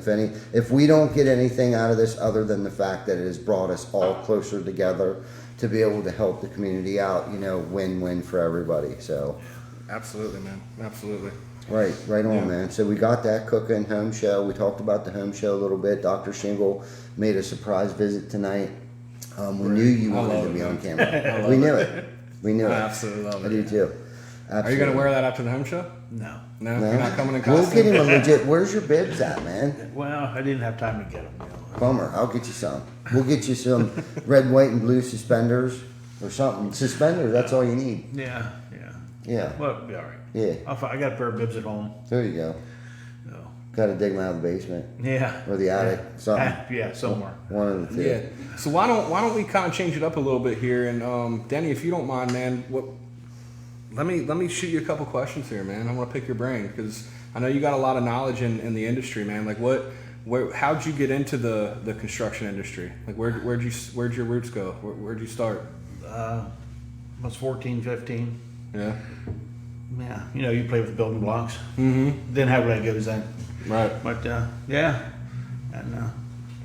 if we don't get anything out of this other than the fact that it has brought us all closer together to be able to help the community out, win-win for everybody. So Absolutely, man. Absolutely. right on, man. So we got that cooking home show. We talked about the home show a little bit. Dr. Shingle made a surprise visit tonight. We knew you I wanted love to it, be man. on camera. We knew it. We knew it. I absolutely love I it. do too. Are you going to wear that after the home show? No. No, No? you're not coming in We'll costume. get him a legit. Where's your bibs at, man? Well, I didn't have time to get them. Bummer. I'll get you some. We'll get you some red, white, and blue suspenders or something. Suspenders. That's all you need. Yeah. Yeah. Well, it'll be all right. Yeah. I got a pair of bibs at home. There you go. So. Got to dig them out of the basement Yeah. or the attic. Something. Yeah, somewhere. One of the two. Yeah. So why don't we kind of change it up a little bit here? And Denny, if you don't mind, man, let me shoot you a couple questions here, man. I want to pick your brain because I know you got a lot of knowledge in the industry, man. Like how'd you get into the construction industry? Like where'd your roots go? Where'd you start? I was 14, 15. Yeah. Yeah. You play with building blocks. Mm-hmm. Didn't have Legos then. Right. But, yeah. And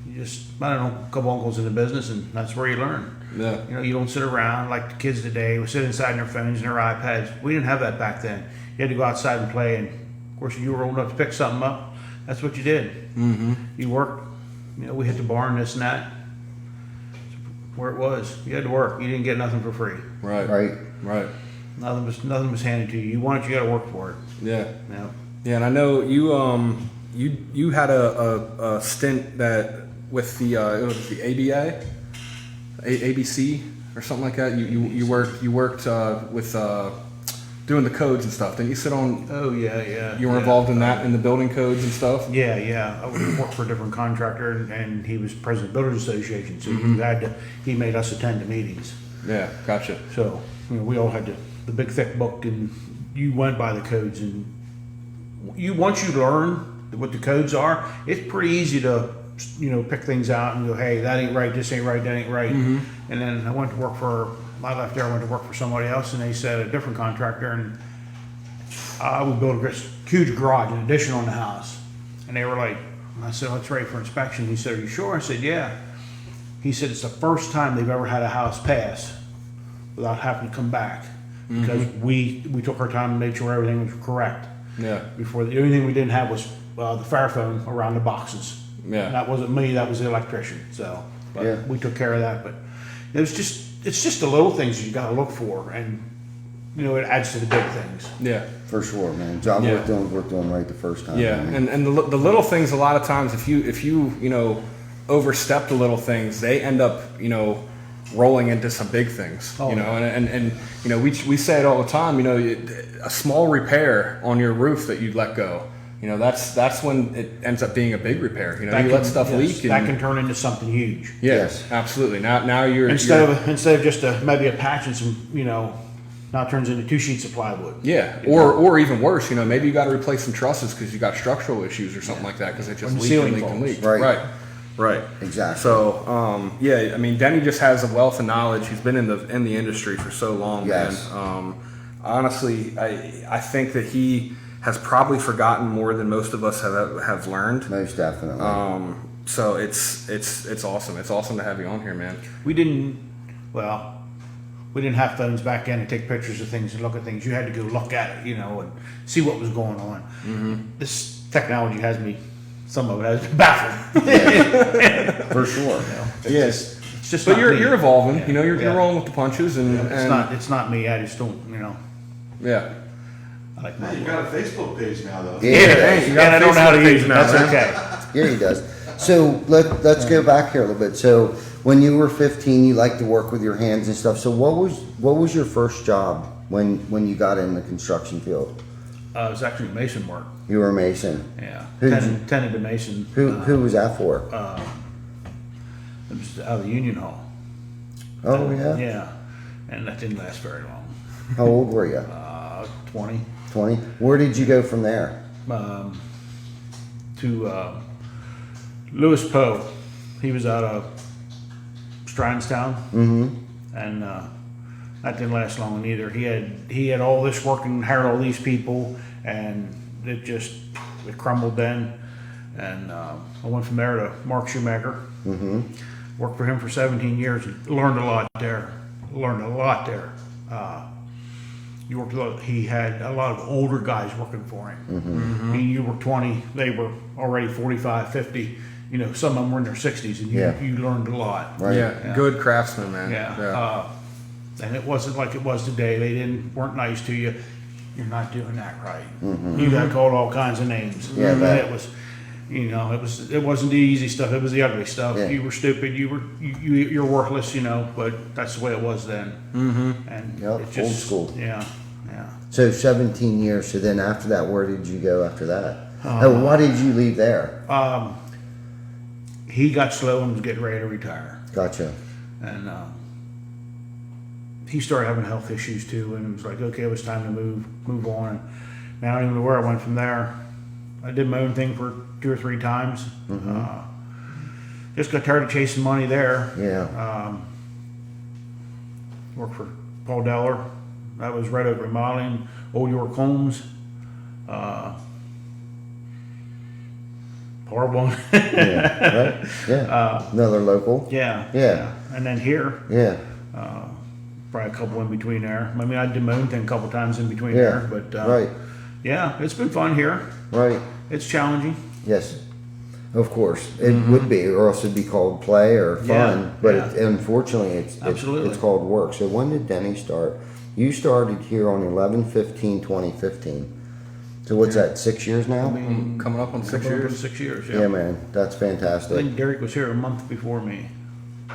you just, I don't know, a couple uncles in the business, and that's where you learn. Yeah. You don't sit around like the kids today who sit inside their phones and their iPads. We didn't have that back then. You had to go outside and play, and of course, you were old enough to pick something up. That's what you did. Mm-hmm. You worked. We hit the barn, this and that. Where it was, you had to work. You didn't get nothing for free. Right. Right. Right. Nothing was handed to you. You want it, you got to work for it. Yeah. Yeah. Yeah, and I know you had a stint that with the it was the ABC or something like that. You worked with doing the codes and stuff. Didn't you sit on? Oh, yeah. You were involved in that, in the building codes and stuff. Yeah. I worked for a different contractor, and he was president of the Builders Association, so he made us attend the meetings. Yeah, gotcha. So, we all had the big thick book, and you went by the codes, and once you learn what the codes are, it's pretty easy to, pick things out and go, hey, that ain't right, this ain't right, that ain't right. And then I went to work I left there, I went to work for somebody else, and they said a different contractor, and I would build a huge garage, an addition on the house. And they were like, I said, well, it's ready for inspection. He said, are you sure? I said, yeah. He said, it's the first time they've ever had a house pass without having to come back. Because we took our time and made sure everything was correct. Yeah. Before the only thing we didn't have was the fire phone around the boxes. Yeah. And that wasn't me, that was the electrician. So, but Yeah. we took care of that. But it's just the little things you got to look for, and it adds to the big things. Yeah. For sure, man. Job Yeah. worth doing right the first time. Yeah, man. and the little things, a lot of times, if you overstep the little things, they end up rolling into some big things. Oh, And we say it all the time. A small repair on your roof that you let go. That's when it ends up being a big repair. You let stuff leak. That can turn into something huge. Yes. Absolutely. Now you're Instead of just maybe a patch and some, now it turns into 2 sheets of plywood. yeah, or even worse. Maybe you got to replace some trusses because you got structural issues or something like that because it just When the leaked and ceiling leaked and falls. leaked. Right. Exactly. So, Denny just has a wealth of knowledge. He's been in the industry for so long, Yes. man. Honestly, I think that he has probably forgotten more than most of us have learned. Most definitely. So it's awesome. It's awesome to have you on here, man. We didn't have phones back then to take pictures of things and look at things. You had to go look at it, and see what was going on. This technology some of it has me baffled. For sure. Yes. It's just. But not you're me. you're evolving. Yeah. You're Yeah. rolling with the punches, and It's not me. I just don't. yeah. I like my. Hey, you got a Facebook page now, though. Yeah. Hey, you got And a I don't know how to Facebook use page it. now, That's man. okay. Yeah, he does. So let's go back here a little bit. So when you were 15, you liked to work with your hands and stuff. So what was your first job when you got in the construction field? It was actually mason work. You were a mason. Yeah. Who did you- Tenant to mason. Who was that for? It was out of the Union Hall. Oh yeah. Yeah. And that didn't last very long. How old were you? 20. 20. Where did you go from there? To Lewis Poe. He was out of Strattonstown. And that didn't last long either. He had all this work and hired all these people, and it crumbled then. And I went from there to Mark Schumacher. Worked for him for 17 years. Learned a lot there. He had a lot of older guys working for him. I mean, you were 20, they were already 45, 50. Some of them were in their 60s, and Yeah. you learned a lot. Right. Yeah. Good craftsman, man. Yeah. And it wasn't like it was today. They weren't nice to you. You're not doing that right. You got called all kinds of names. Yeah, And that- it was, it wasn't the easy stuff. It was the ugly stuff. Yeah. You were stupid. You're worthless. But that's the way it was then. And Yep, it just, old school. Yeah. So 17 years. So then after that, where did you go after that? Why did you leave there? He got slow and was getting ready to retire. Gotcha. And he started having health issues too, and it was like, okay, it was time to move on. And man, I don't even know where I went from there. I did my own thing for 2 or 3 times. Just got tired of chasing money there. Yeah. Worked for Paul Deller. That was Red Oak Remodeling, Old York Homes. Horrible. Yeah. Right. Yeah. Another local. Yeah. Yeah. And then here, Yeah. probably a couple in between there. I mean, I did my own thing a couple times in between Yeah. there, but Right. yeah, it's been fun here. Right. It's challenging. Yes. Of course, it would be, or else it'd be called play or fun. Yeah, But yeah. unfortunately, it's Absolutely. called work. So when did Denny start? You started here on 11/15/2015. So what's that? 6 years now? Coming up on 6 Coming up years. in 6 years. Yeah, man, that's I fantastic. think Derek was here a month before me.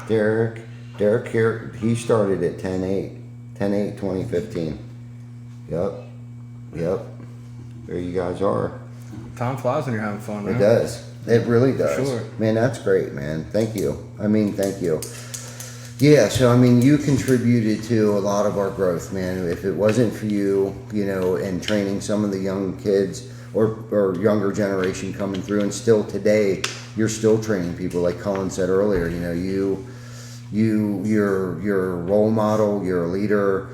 Derek here, he started at 10/8/2015. Yep. Yep. There you guys are. Time flies when you're having fun, man. It does. It really does. Sure. Man, that's great, man. Thank you. Thank you. Yeah, so you contributed to a lot of our growth, man. If it wasn't for you, and training some of the young kids or younger generation coming through, and still today, you're still training people, like Cullen said earlier. You're a role model. You're a leader.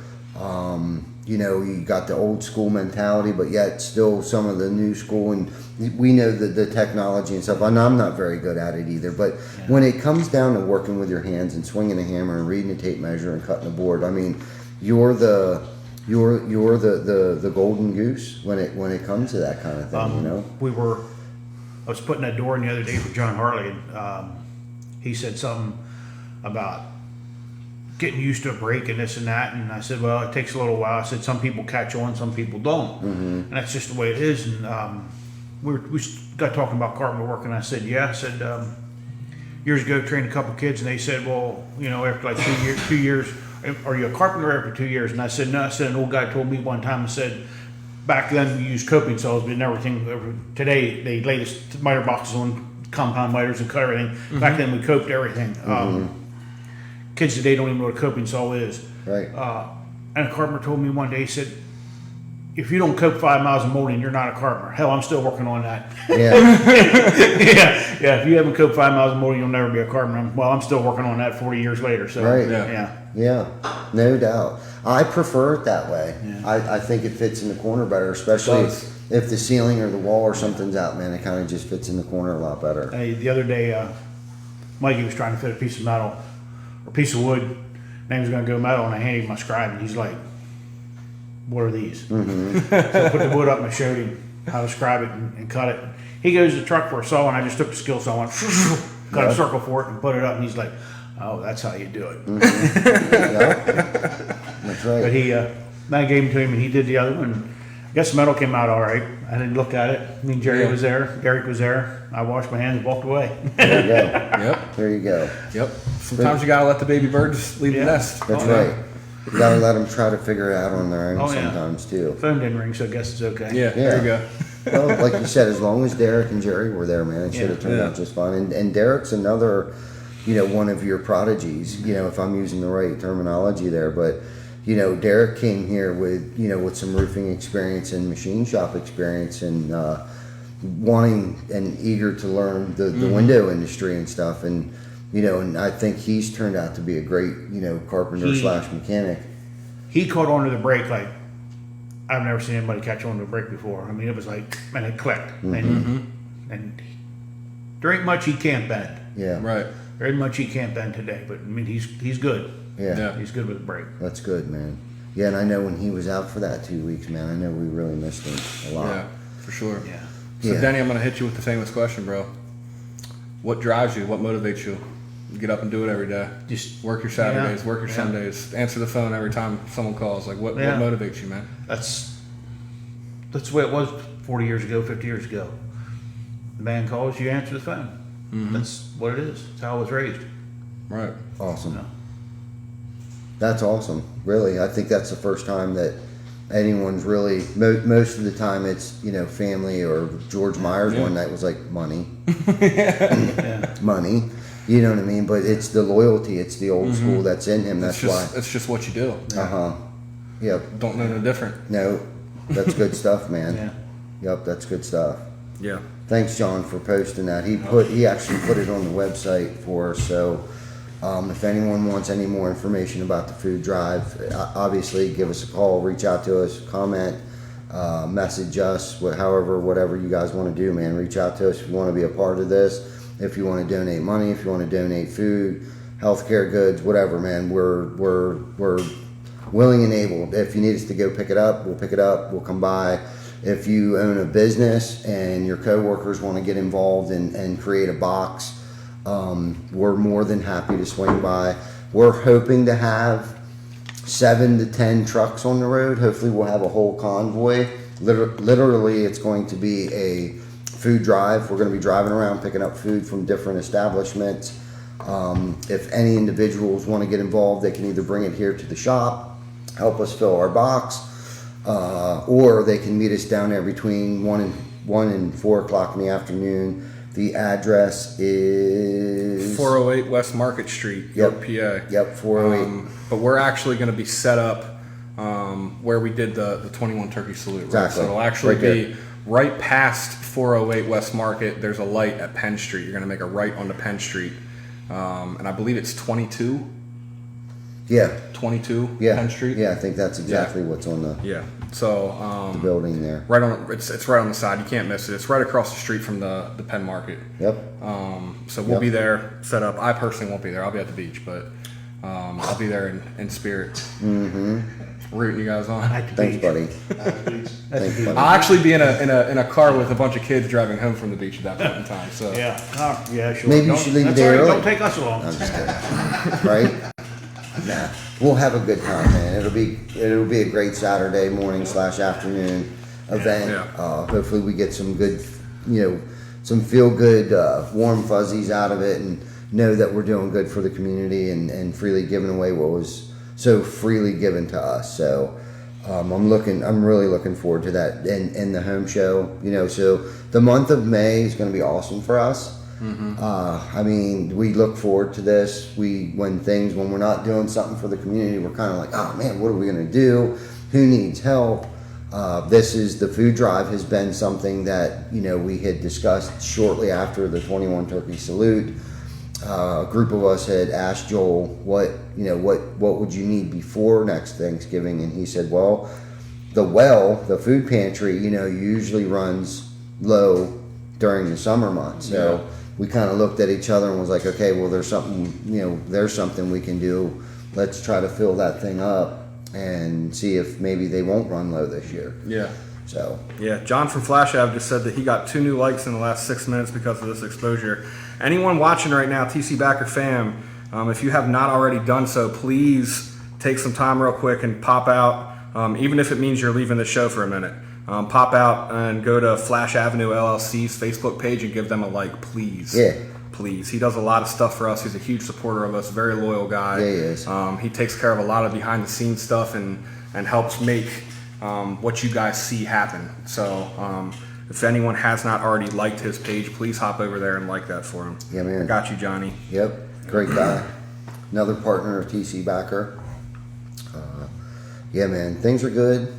You got the old school mentality, but yet still some of the new school, and we know the technology and stuff. And I'm not very good at it either, but when it comes down to working with your hands and swinging a hammer and reading a tape measure and cutting a board, you're the golden goose when it comes to that kind of thing. I was putting that door in the other day for John Hartley, and he said something about getting used to a break and this and that, and I said, well, it takes a little while. I said, some people catch on, some people don't, and that's just the way it is. And we got talking about carpenter work, and I said, years ago, trained a couple kids, and they said, well, after like 2 years, are you a carpenter after 2 years? And I said, no. I said, an old guy told me one time, and said, back then we used coping saws, but everything. Today they lay the miter boxes on compound miters and cut everything. Back then we coped everything. Kids today don't even know what a coping saw is. Right. And a carpenter told me one day, he said, if you don't cope 5 miles of molding, you're not a carpenter. Hell, I'm still working on that. Yeah. yeah. If you haven't coped 5 miles of molding, you'll never be a carpenter. I'm still working on that 40 years later. So, Right. Yeah. No doubt. I prefer it that way. Yeah. I think it fits in the corner better, especially if the ceiling or the wall or something's out, man. It kind of just fits in the corner a lot better. Hey, the other day, Mikey was trying to fit a piece of metal, or a piece of wood, and he was going to go metal, and I handed him my scribe, and he's like, what are these? So I put the wood up and I showed him how to scribe it and cut it. He goes to the truck for a saw, and I just took the skill saw and went, cut a circle for it and put it up, and he's like, oh, that's how you do it. That's right. But I gave him to him, and he did the other one. I guess the metal came out all right. I didn't look at it. Me and Jerry was there. Eric was there. I washed my hands and walked away. There you go. Yep. There you go. Yep. Sometimes you gotta let the baby birds leave the nest. That's right. You gotta let them try to figure it out on their own sometimes too. Phone didn't ring, so I guess it's okay. Yeah. There you go. Well, like you said, as long as Derek and Jerry were there, man, it should have turned out just fine. And Derek's another, one of your prodigies, if I'm using the right terminology there. But, Derek came here with some roofing experience and machine shop experience and wanting and eager to learn the window industry and stuff. And, and I think he's turned out to be a great, carpenter / mechanic. He caught onto the brake like I've never seen anybody catch onto the brake before. It was like, and it clicked. And there ain't much he can't bend. Yeah. Right. There ain't much he can't bend today, but he's good. Yeah. He's good with the brake. That's good, man. Yeah, and I know when he was out for that 2 weeks, man, I know we really missed him a lot. Yeah, for sure. Yeah. So Denny, I'm gonna hit you with the famous question, bro. What drives you? What motivates you? Get up and do it every day. Just Work your Saturdays, work your Sundays, answer the phone every time someone calls. Like what motivates you, man? That's the way it was 40 years ago, 50 years ago. The man calls, you answer the phone. That's what it is. That's how I was raised. Right. Awesome. No. That's awesome. Really, I think that's the first time that anyone's really. Most of the time, it's family or George Myers one night was like money, money. You know what I mean? But it's the loyalty. It's the old school that's in him. That's why. It's just what you do. Yep. Don't know no different. No, that's good stuff, man. Yeah. Yep, that's good stuff. Yeah. Thanks, John, for posting that. He actually put it on the website for us. So, if anyone wants any more information about the food drive, obviously give us a call, reach out to us, comment, message us, whatever you guys want to do, man. Reach out to us if you want to be a part of this. If you want to donate money, if you want to donate food, healthcare goods, whatever, man, we're willing and able. If you need us to go pick it up, we'll pick it up. We'll come by. If you own a business and your coworkers want to get involved and create a box, we're more than happy to swing by. We're hoping to have 7 to 10 trucks on the road. Hopefully we'll have a whole convoy. Literally, it's going to be a food drive. We're going to be driving around picking up food from different establishments. If any individuals want to get involved, they can either bring it here to the shop, help us fill our box, or they can meet us down there between 1 and 4 o'clock in the afternoon. The address is 408 West Market Street, York, PA. Yep, 408. But we're actually going to be set up where we did the 21 Turkey Salute. Right? Exactly. So it'll actually Right be right past 408 West Market. There's a light at Penn Street. You're going to make a right onto Penn Street. And I believe it's 22 Yeah, Penn Street. Yeah, I think that's exactly what's on the Yeah. So building there. right on it's right on the side. You can't miss it. It's right across the street from the Penn Market. Yep. So we'll Yep. be there set up. I personally won't be there. I'll be at the beach, but I'll be there in spirit. Mm-hmm. Rooting you guys on. Thanks, buddy. Thanks, buddy. I'll actually be in a car with a bunch of kids driving home from the beach at that point in time. So Yeah. Yeah, sure. Maybe you Don't- should leave that's a day all right, early. Don't take us along. I'm just kidding. Right? Nah, we'll have a good time, man. It'll be a great Saturday morning / afternoon event. Yeah. Hopefully, we get some good, some feel good, warm fuzzies out of it, and know that we're doing good for the community and freely giving away what was so freely given to us. So. I'm really looking forward to that and the home show. So the month of May is going to be awesome for us. I mean, we look forward to this. When we're not doing something for the community, we're kind of like, oh man, what are we going to do? Who needs help? The food drive has been something that, we had discussed shortly after the 21 Turkey Salute. A group of us had asked Joel, what would you need before next Thanksgiving? And he said, well, the food pantry, usually runs low during the summer months. So we kind of looked at each other and was like, okay, well, there's something we can do. Let's try to fill that thing up and see if maybe they won't run low this year. yeah. So Yeah, John from Flash Ave just said that he got 2 new likes in the last 6 minutes because of this exposure. Anyone watching right now, TC Backer fam, if you have not already done so, please take some time real quick and pop out, even if it means you're leaving the show for a minute. Pop out and go to Flash Avenue LLC's Facebook page and give them a like, please. Yeah. Please. He does a lot of stuff for us. He's a huge supporter of us, very loyal guy. Yeah, he is. He takes care of a lot of behind the scenes stuff and helps make what you guys see happen. So if anyone has not already liked his page, please hop over there and like that for him. Yeah, man. I got you, Johnny. Yep, great guy. Another partner of TC Backer. Yeah, man, things are good.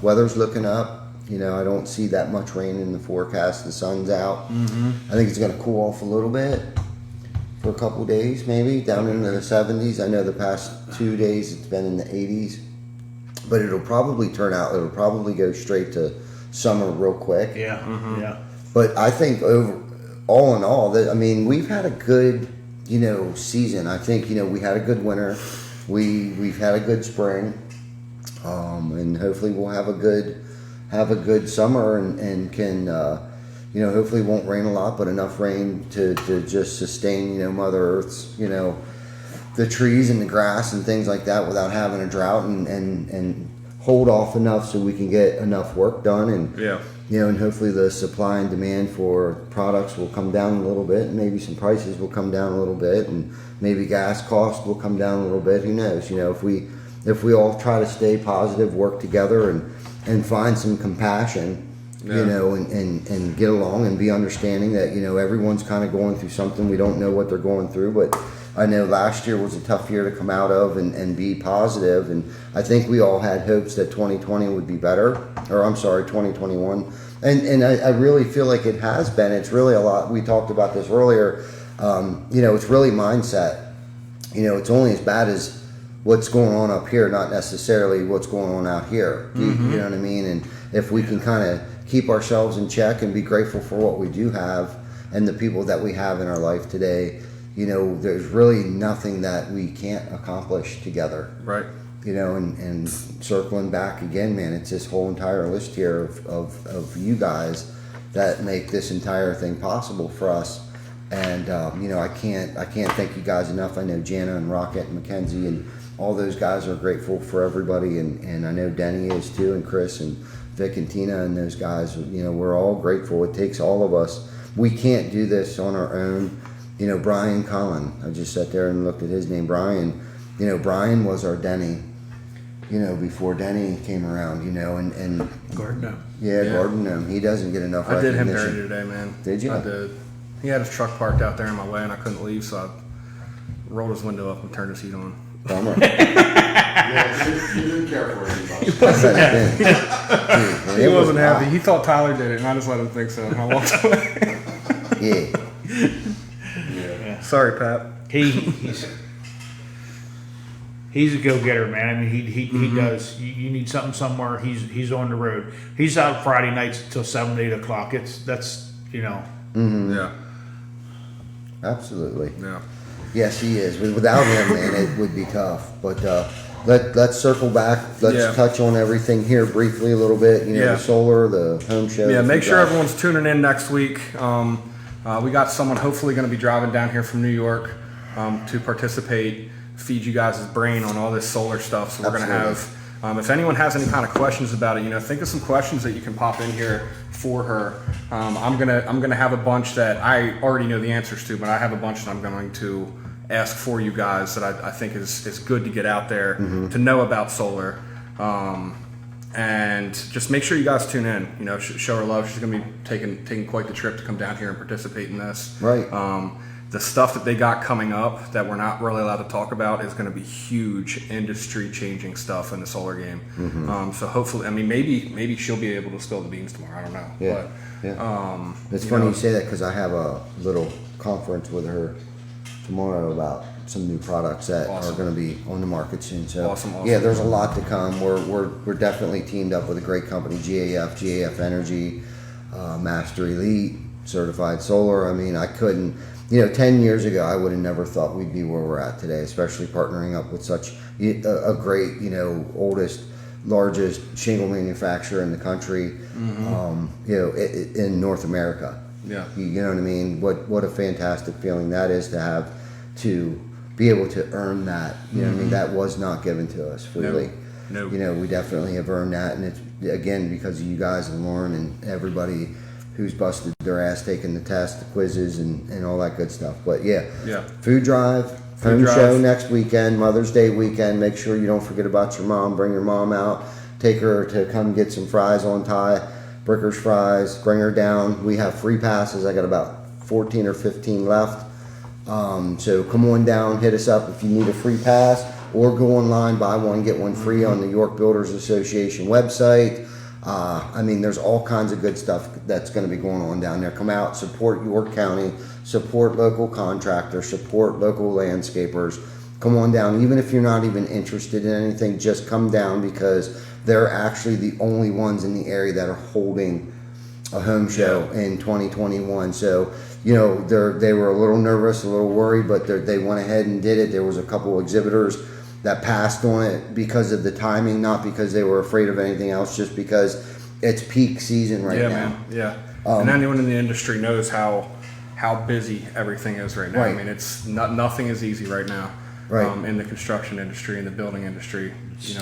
Weather's looking up. I don't see that much rain in the forecast. The sun's out. I think it's going to cool off a little bit for a couple days, maybe down into the 70s. I know the past 2 days it's been in the 80s, but it'll probably go straight to summer real quick. Yeah. Yeah. But I think all in all, we've had a good, season. I think, we had a good winter. We've had a good spring, and hopefully we'll have a good summer and can, hopefully it won't rain a lot, but enough rain to just sustain, Mother Earth's, the trees and the grass and things like that without having a drought and hold off enough so we can get enough work done and and hopefully the supply and demand for products will come down a little bit and maybe some prices will come down a little bit and maybe gas costs will come down a little bit. Who knows? If we all try to stay positive, work together and find some compassion, and get along and be understanding that, everyone's kind of going through something. We don't know what they're going through, but I know last year was a tough year to come out of and be positive, and I think we all had hopes that 2020 would be better, 2021, and I really feel like it has been. It's really a lot. We talked about this earlier. It's really mindset. It's only as bad as what's going on up here, not necessarily what's going on out here. You know what I mean? And if we can kind of keep ourselves in check and be grateful for what we do have and the people that we have in our life today, there's really nothing that we can't accomplish together. Right. And circling back again, man, it's this whole entire list here of you guys that make this entire thing possible for us. And I can't thank you guys enough. I know Jana and Rocket and Mackenzie and all those guys are grateful for everybody, and I know Denny is too, and Chris and Vic and Tina and those guys. We're all grateful. It takes all of us. We can't do this on our own. Brian Collin. I just sat there and looked at his name, Brian. Brian was our Denny. before Denny came around, and Garden Gnome. yeah, Yeah. Garden Gnome. He doesn't get enough I did him recognition. dirty today, man. Did you? I did. He had his truck parked out there in my way, and I couldn't leave, so I rolled his window up and turned his heat on. Bummer. Yeah, he didn't care for anybody. I bet it did. Dude, He it was wasn't happy. hot. He thought Tyler did it, and I just let him think so. And I walked away. Yeah. Yeah. Sorry, Pat. He's a go-getter, man. I mean, he does. You need something somewhere. He's on the road. He's out Friday nights till 7, 8 o'clock. That's Yeah. Absolutely. Yeah. Yes, he is. Without him, man, it would be tough. But let's circle back. Let's Yeah. touch on everything here briefly a little bit. Yeah. The solar, the home show. Yeah, the make food sure drive. everyone's tuning in next week. We got someone hopefully going to be driving down here from New York to participate, feed you guys' brain on all this solar stuff. So we're going to Absolutely. have, if anyone has any kind of questions about it, think of some questions that you can pop in here for her. I'm gonna have a bunch that I already know the answers to, but I have a bunch that I'm going to ask for you guys that I think is good to get out there to know about solar. And just make sure you guys tune in. Show her love. She's going to be taking quite the trip to come down here and participate in this. Right. The stuff that they got coming up that we're not really allowed to talk about is going to be huge industry-changing stuff in the solar game. So hopefully, maybe she'll be able to spill the beans tomorrow. I don't know. Yeah. But, Yeah. It's funny you say that because I have a little conference with her tomorrow about some new products that Awesome. are going to be on the market soon. So Awesome. yeah, there's a lot to come. We're definitely teamed up with a great company, GAF Energy, Master Elite, Certified Solar. I mean, I couldn't. 10 years ago, I would have never thought we'd be where we're at today, especially partnering up with such a great, oldest, largest shingle manufacturer in the country, in North America. Yeah. You know what I mean? What a fantastic feeling that is to have, to be able to earn that. You know what I mean? That was not given to us freely. No. We definitely have earned that, and it's again because of you guys and Lauren and everybody who's busted their ass taking the test, the quizzes, and all that good stuff. But yeah, food drive, home drive. show next weekend, Mother's Day weekend. Make sure you don't forget about your mom. Bring your mom out. Take her to come get some fries on Ty Bricker's Fries. Bring her down. We have free passes. I got about 14 or 15 left. So come on down, hit us up if you need a free pass, or go online, buy one, get one free on the York Builders Association website. There's all kinds of good stuff that's going to be going on down there. Come out, support York County, support local contractors, support local landscapers. Come on down, even if you're not even interested in anything, just come down because they're actually the only ones in the area that are holding a home show in 2021. So, they were a little nervous, a little worried, but they went ahead and did it. There was a couple exhibitors that passed on it because of the timing, not because they were afraid of anything else, just because it's peak season right now. Man. Yeah. And anyone in the industry knows how busy everything is right now. Right. I mean, it's nothing is easy right now. Right. In the construction industry, in the building industry,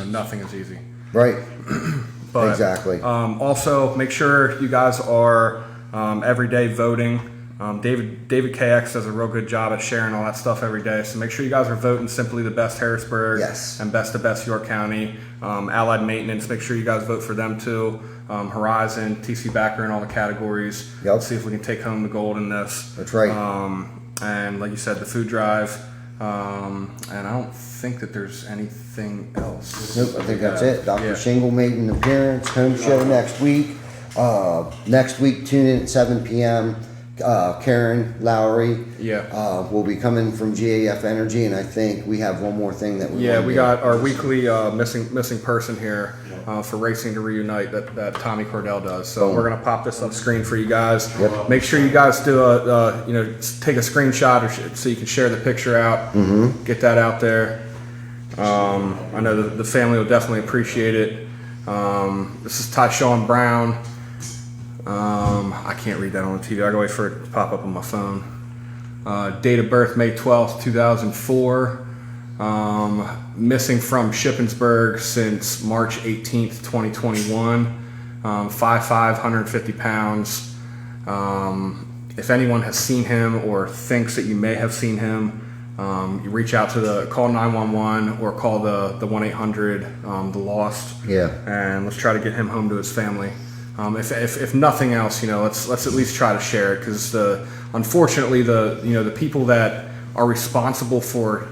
nothing is easy. Right. But, Exactly. Also, make sure you guys are every day voting. David KX does a real good job at sharing all that stuff every day. So make sure you guys are voting Simply the Best Harrisburg Yes. and Best of Best York County. Allied Maintenance, make sure you guys vote for them too. Horizon, TC Backer in all the categories. Yep. Let's see if we can take home the gold in this. That's right. And like you said, the food drive. And I don't think that there's anything else. Nope, I think that's Yeah. it. Dr. Yeah. Shingle made an appearance, home show next week. Next week, tune in at 7 p.m. Karen Lowry will be coming from GAF Energy, and I think we have one more thing that we Yeah, wanna we do. got our weekly missing person here for Racing to Reunite that Tommy Cordell does. So Boom. we're gonna pop this up screen for you guys. Yep. Make sure you guys do take a screenshot so you can share the picture out. Get that out there. I know the family will definitely appreciate it. This is Tyshawn Brown. I can't read that on the TV. I gotta wait for it to pop up on my phone. Date of birth May 12th, 2004. Missing from Shippensburg since March 18th, 2021. 5'5", 150 pounds. If anyone has seen him or thinks that you may have seen him, you reach out to call 911 or call the 1-800 the Lost. Yeah. And let's try to get him home to his family. If nothing else, let's at least try to share it, because unfortunately the people that are responsible for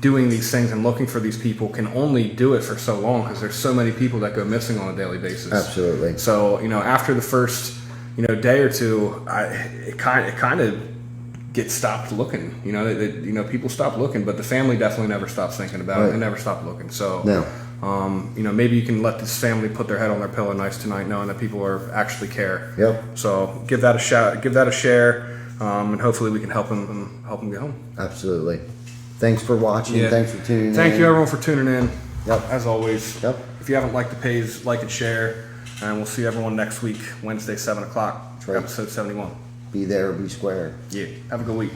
doing these things and looking for these people can only do it for so long, because there's so many people that go missing on a daily basis. Absolutely. So after the first day or two, it kind of gets stopped looking. People stop looking, but the family definitely never stops thinking about it. Right. They never stop looking. So No. maybe you can let this family put their head on their pillow nice tonight, knowing that people are actually care. Yep. So give that a shot, give that a share, and hopefully we can help them get home. Absolutely. Thanks for watching. Yeah. Thanks for tuning in. Thank you everyone for tuning in. Yep. As always. Yep. If you haven't liked the page, like and share, and we'll see everyone next week, Wednesday, 7 o'clock, right. episode 71. Be there, be square. Yeah. Have a good week.